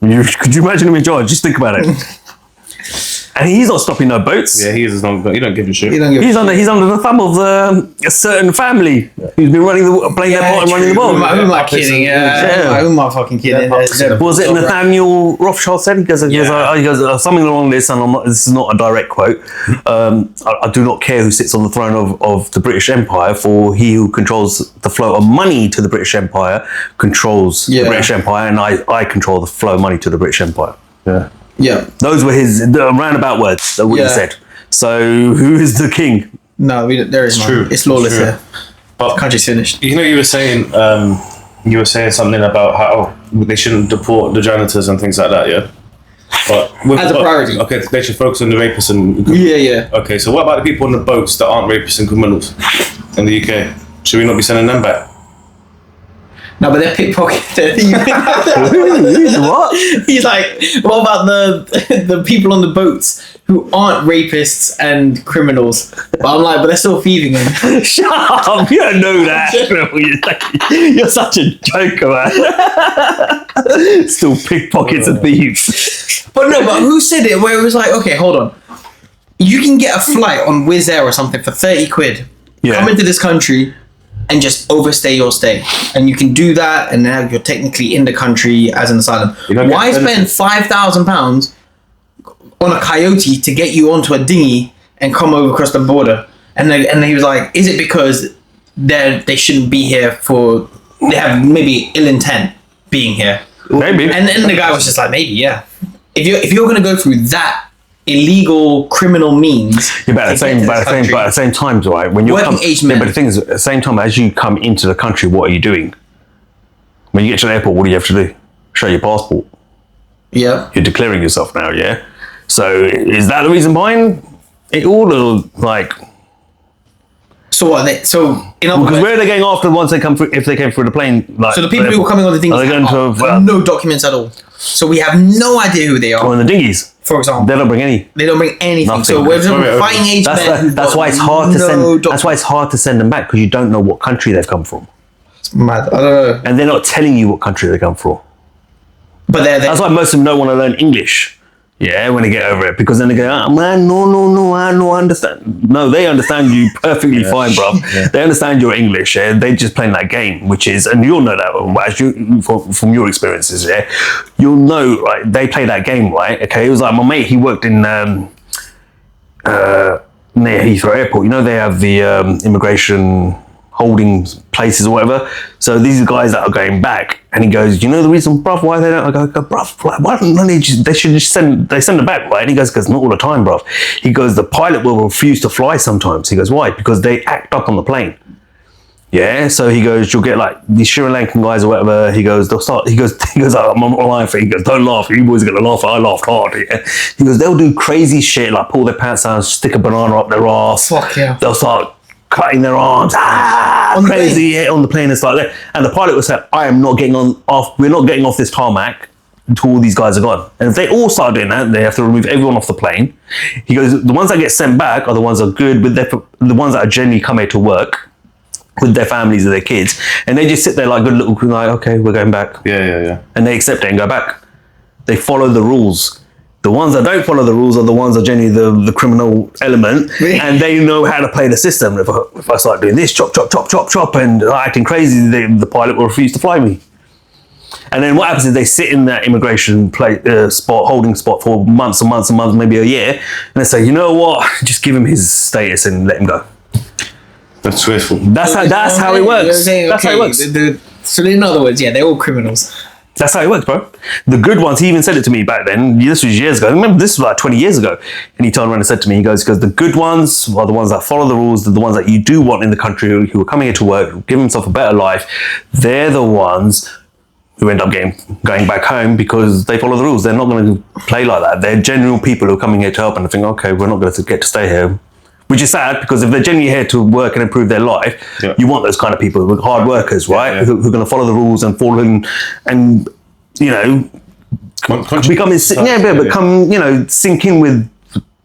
Could you imagine him in charge? Just think about it. And he's not stopping no boats. Yeah, he is not. He don't give a shit. He's under the thumb of a certain family who's been playing their part and running the world. Who am I kidding? Yeah. Who am I fucking kidding? Was it Nathaniel Rothschild said? He goes something along this, and this is not a direct quote. I do not care who sits on the throne of the British Empire, for he who controls the flow of money to the British Empire controls the British Empire, and I control the flow of money to the British Empire. Yeah. Yeah. Those were his roundabout words that he said. So who is the king? No, there is none. It's lawless here. But the country's finished. You know, you were saying something about how they shouldn't deport the janitors and things like that, yeah? But as a priority. Okay, they should focus on the rapists and... Yeah. Okay, so what about the people on the boats that aren't rapists and criminals in the UK? Should we not be sending them back? No, but they're pickpocketed. What? He's like, what about the people on the boats who aren't rapists and criminals? But I'm like, but they're still thieving them. Shut up! You don't know that. You're such a joker, man. Still pickpockets and thieves. But who said it? Where it was like, okay, hold on. You can get a flight on Wizz Air or something for 30 quid. Yeah. Come into this country and just overstay your stay, and you can do that, and now you're technically in the country as an asylum. Why spend £5,000 on a coyote to get you onto a dinghy and come over across the border? And he was like, is it because they shouldn't be here for, they have maybe ill intent being here? Maybe. And then the guy was just like, maybe, yeah. If you're gonna go through that illegal criminal means. Yeah, but at the same time, right? When you're but the thing is, at the same time as you come into the country, what are you doing? When you get to the airport, what do you have to do? Show your passport. Yeah. You're declaring yourself now, yeah? So is that the reason behind it all, or like... So what? Because where are they going after once they come through? If they came through the plane, like, so the people who are coming on the dinghies have no documents at all. So we have no idea who they are. On the dinghies, for example, they don't bring anything. Nothing. So we're fighting age men. That's why it's hard to send. That's why it's hard to send them back, because you don't know what country they've come from. It's mad. I don't know. And they're not telling you what country they come from. But that's why most of them don't want to learn English. Yeah, when they get over it, because then they go, oh, man, no, I don't understand. No, they understand you perfectly fine, bro. Yeah. They understand your English. Yeah? They're just playing that game, which is, and you'll know that from your experiences. Yeah, you'll know, right? They play that game, right? Okay, it was like my mate. He worked in near Heathrow Airport. You know, they have the immigration holding places or whatever. So these are guys that are going back, and he goes, you know the reason, bruv, why they don't? I go, bruv, why don't they should just send them back, right? And he goes, because not all the time, bruv. He goes, the pilot will refuse to fly sometimes. He goes, why? Because they act up on the plane. Yeah, so he goes, you'll get like these Sri Lankan guys or whatever. He goes, they'll start. He goes, I'm on line for. He goes, don't laugh. You boys are gonna laugh. I laughed hard. Yeah. He goes, they'll do crazy shit like pull their pants down, stick a banana up their ass. Fuck yeah. They'll start cutting their arms, crazy on the plane and stuff like that. And the pilot was saying, we're not getting off this tarmac until all these guys are gone. And if they all start doing that, they have to remove everyone off the plane. He goes, the ones that get sent back are the ones that are good with the ones that are genuinely come here to work with their families and their kids. And they just sit there like good little, like, okay, we're going back. Yeah. And they accept it and go back. they follow the rules. The ones that don't follow the rules are the ones that are generally the criminal element, and they know how to play the system. If I start doing this, chop, and acting crazy, the pilot will refuse to fly me. And then what happens is they sit in that immigration holding spot for months and months and months, maybe a year, and they say, you know what, just give him his status and let him go. That's wasteful. That's how it works. That's how it works. So in other words, yeah, they're all criminals. That's how it works, bro. The good ones, he even said it to me back then. This was years ago. I remember this was like 20 years ago. And he turned around and said to me, he goes, the good ones are the ones that follow the rules, the ones that you do want in the country, who are coming here to work, give themselves a better life. They're the ones who end up going back home because they follow the rules. They're not going to play like that. They're genuine people who are coming here to help and they think, okay, we're not going to get to stay here. Which is sad, because if they're genuinely here to work and improve their life, you want those kind of people, hard workers, right? Who are going to follow the rules and fall in and, you know, sink in with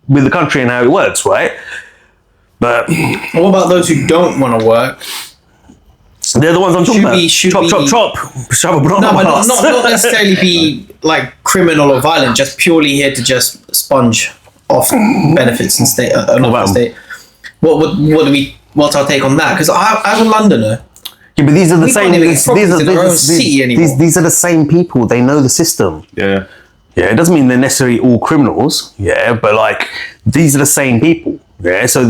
the country and how it works, right? But what about those who don't want to work? They're the ones I'm talking about. Chop. Shove a banana. No, but not necessarily be like criminal or violent, just purely here to just sponge off benefits and state, not state. What's our take on that? Because as a Londoner, yeah, but these are the same. These are the same people. They know the system. Yeah. Yeah, it doesn't mean they're necessarily all criminals. Yeah, but like these are the same people. Yeah, so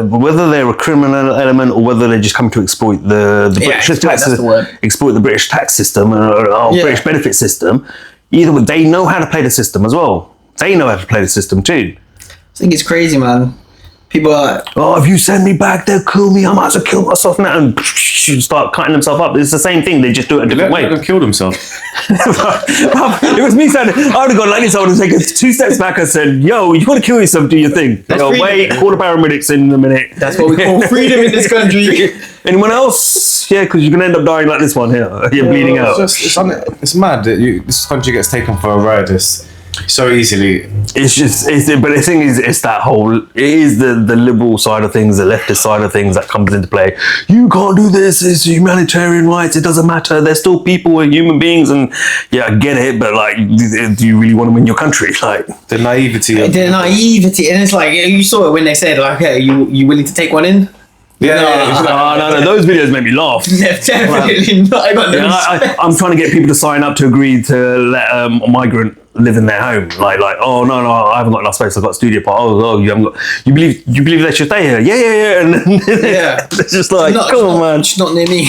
whether they're a criminal element or whether they're just coming to exploit the British exploit the British tax system or British benefit system, either way, they know how to play the system as well. They know how to play the system too. I think it's crazy, man. People are like, oh, if you send me back, they'll kill me. I might as well kill myself now and start cutting themselves up. It's the same thing. They just do it a different way. Let them kill themselves. It was me saying, I would have gone like this. I would have taken 2 steps back and said, yo, you got to kill yourself, do your thing. They go, wait, call the paramedics in a minute. That's what we call freedom in this country. Anyone else? Yeah, because you're going to end up dying like this one here. You're bleeding out. It's mad that this country gets taken for a riot so easily. But the thing is, it's that whole, it is the liberal side of things, the leftist side of things that comes into play. You can't do this, it's humanitarian rights, it doesn't matter, they're still people, we're human beings, and yeah, I get it, but like, do you really want them in your country? Like the naivety, and it's like, you saw it when they said, like, hey, you willing to take one in? No, those videos made me laugh. Definitely not. I got no I'm trying to get people to sign up to agree to let a migrant live in their home. Like, oh no, I haven't got enough space. I've got a studio part. Oh, you haven't got. You believe they should stay here? Yeah. And then it's just like, come on, man. Just not near me.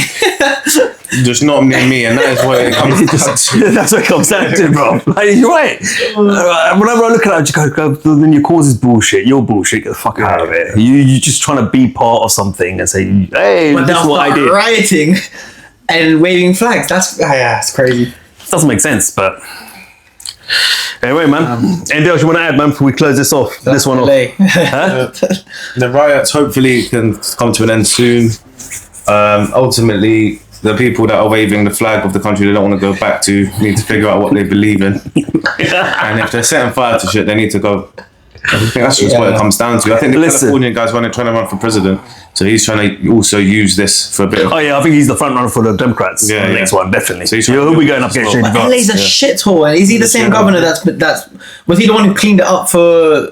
Just not near me, and that is what it comes down to. That's what it comes down to, bro. Like, you're right. Whenever I look at it, I just go, then your cause is bullshit. You're bullshit. Get the fuck out of it. You're just trying to be part of something and say, hey, but this is what I did. Rioting and waving flags. It's crazy. Doesn't make sense, but anyway, man. Anything else you want to add, man, before we close this off? This one off. The riots hopefully can come to an end soon. Ultimately, the people that are waving the flag of the country they don't want to go back to need to figure out what they believe in. And if they're setting fire to shit, they need to go. I think that's just what it comes down to. I think the Californian guy's trying to run for president, so he's trying to also use this for a bit of... Oh yeah, I think he's the front runner for the Democrats. The next one, definitely. So he'll be going up against Shane Grant. LA's a shithole. Is he the same governor that's was he the one who cleaned it up for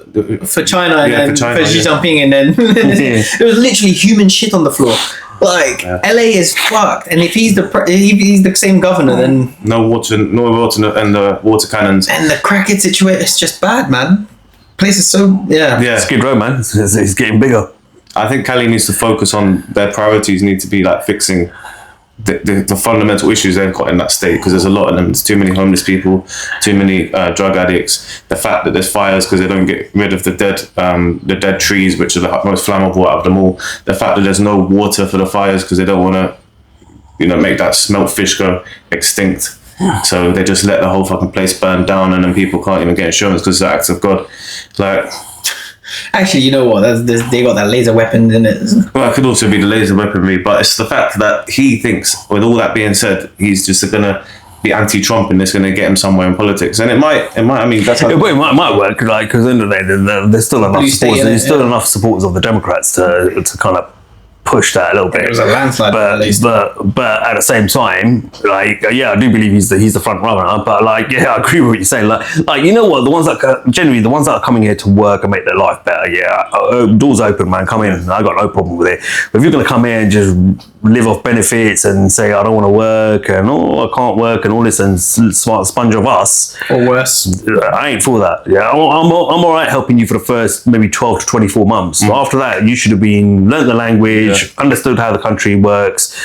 China and then for Xi Jinping, and then there was literally human shit on the floor. Like LA is fucked, and if he's the same governor, then no water and the water cannons and the crackhead situation. It's just bad, man. Place is so it's Skid Row, man. It's getting bigger. I think Cali needs to focus on their priorities. Need to be like fixing the fundamental issues they've got in that state, because there's a lot of them. There's too many homeless people, too many drug addicts. The fact that there's fires because they don't get rid of the dead trees, which are the most flammable out of them all. The fact that there's no water for the fires because they don't want to, make that smelt fish go extinct. So they just let the whole fucking place burn down, and then people can't even get insurance because it's an act of God. Like, actually, you know what? They got that laser weapon in it. Well, it could also be the laser weaponry, but it's the fact that he thinks, with all that being said, he's just gonna be anti-Trump and it's gonna get him somewhere in politics, and it might. I mean, that's how it might work, because in the end of the day, there's still enough supporters. There's still enough supporters of the Democrats to kind of pushed that a little bit. It was a landslide, at least. But at the same time, like, yeah, I do believe he's the front runner. But like, yeah, I agree with what you're saying. Like, you know what? The ones that generally the ones that are coming here to work and make their life better. Yeah, doors open, man. Come in. I got no problem with it. But if you're gonna come here and just live off benefits and say I don't want to work and I can't work and all this and sponge of us or worse, I ain't for that. Yeah, I'm all right helping you for the first maybe 12 to 24 months. So after that, you should have learned the language, understood how the country works.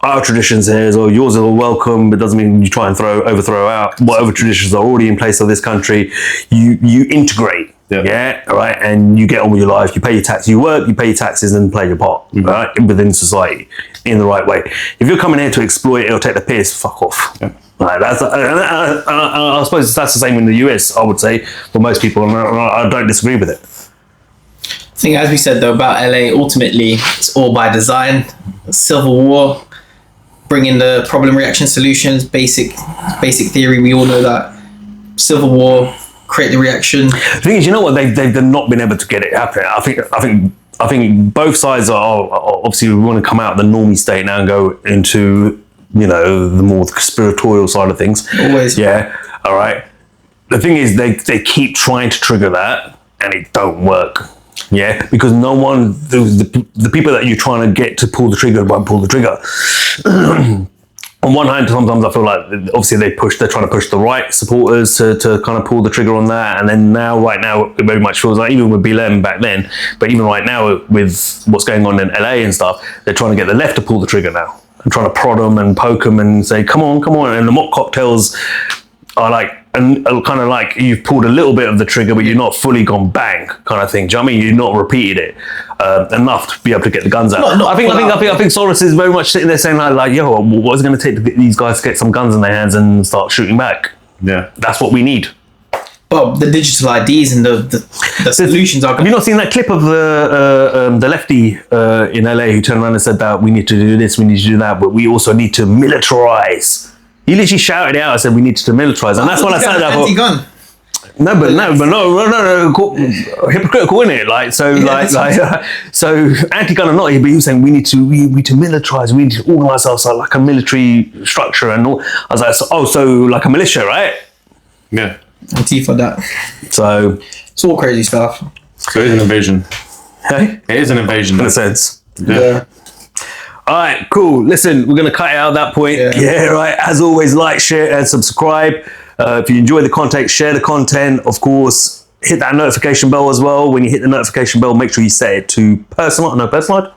Our traditions here, so yours are welcome. It doesn't mean you try and overthrow out whatever traditions are already in place of this country. You integrate. Yeah, right, and you get on with your life. You pay your tax. You work. You pay your taxes and play your part, right, within society in the right way. If you're coming here to exploit it or take the piss, fuck off. Yeah. Right, I suppose that's the same in the US. I would say for most people, and I don't disagree with it. I think, as we said though about LA, ultimately it's all by design. Civil war, bringing the problem, reaction, solutions, basic theory. We all know that. Civil war. Create the reaction. The thing is, you know what? They've not been able to get it happening. I think both sides are obviously we want to come out of the normie state now and go into, you know, the more conspiratorial side of things. Always. Yeah. All right. The thing is, they keep trying to trigger that and it don't work. Yeah, because no one, the people that you're trying to get to pull the trigger won't pull the trigger. On one hand, sometimes I feel like obviously they're trying to push the right supporters to kind of pull the trigger on that. And then right now, it very much feels like, even with BLM back then, but even right now with what's going on in LA and stuff, they're trying to get the left to pull the trigger now. And trying to prod them and poke them and say, come on. And the mock cocktails are like, and kind of like you've pulled a little bit of the trigger, but you're not fully gone bang kind of thing. Do you know what I mean? You've not repeated it enough to be able to get the guns out. I think Soros is very much sitting there saying like, yo, what's it going to take to get these guys to get some guns in their hands and start shooting back? Yeah, that's what we need. Well, the digital IDs and the solutions are. Have you not seen that clip of the lefty in LA who turned around and said that we need to do this, we need to do that, but we also need to militarize? He literally shouted it out and said we need to militarize, and that's when I said that. Anti-gun. No, hypocritical, isn't it? Like, so, so anti-gun or not, but he was saying we need to militarize, we need to organize ourselves like a military structure and all. I was like, so like a militia, right? Yeah. Antifa that. So it's all crazy stuff. So it is an invasion. Hey? It is an invasion. In a sense. Yeah. All right, cool. Listen, we're going to cut it out at that point. Yeah, right. As always, like, share, and subscribe. If you enjoy the content, share the content. Of course, hit that notification bell as well. When you hit the notification bell, make sure you set it to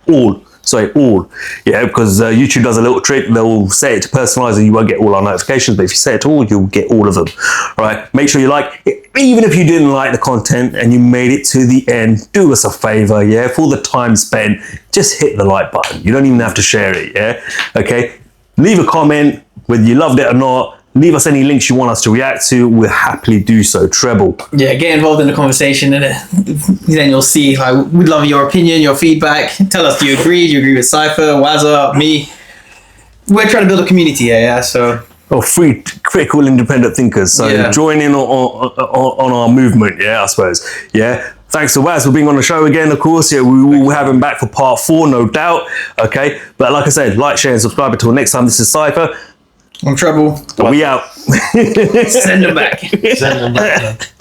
all. Yeah, because YouTube does a little trick. They'll set it to personalize and you won't get all our notifications. But if you set it to all, you'll get all of them. All right. Make sure you like it. Even if you didn't like the content and you made it to the end, do us a favor. Yeah. For the time spent, just hit the like button. You don't even have to share it. Yeah. Okay. Leave a comment whether you loved it or not. Leave us any links you want us to react to. We'll happily do so. Treble. Yeah, get involved in the conversation, and then you'll see. Like, we'd love your opinion, your feedback. Tell us, do you agree? Do you agree with Cypher, Wazza, me? We're trying to build a community here, yeah. So. Free, critical, independent thinkers. So join in on our movement. Yeah, I suppose. Yeah. Thanks to Waz for being on the show again, of course. Yeah, we will have him back for part 4, no doubt. Okay. But like I said, like, share, and subscribe. Until next time, this is Cypher. I'm Treble. We out. Send them back. Send them back.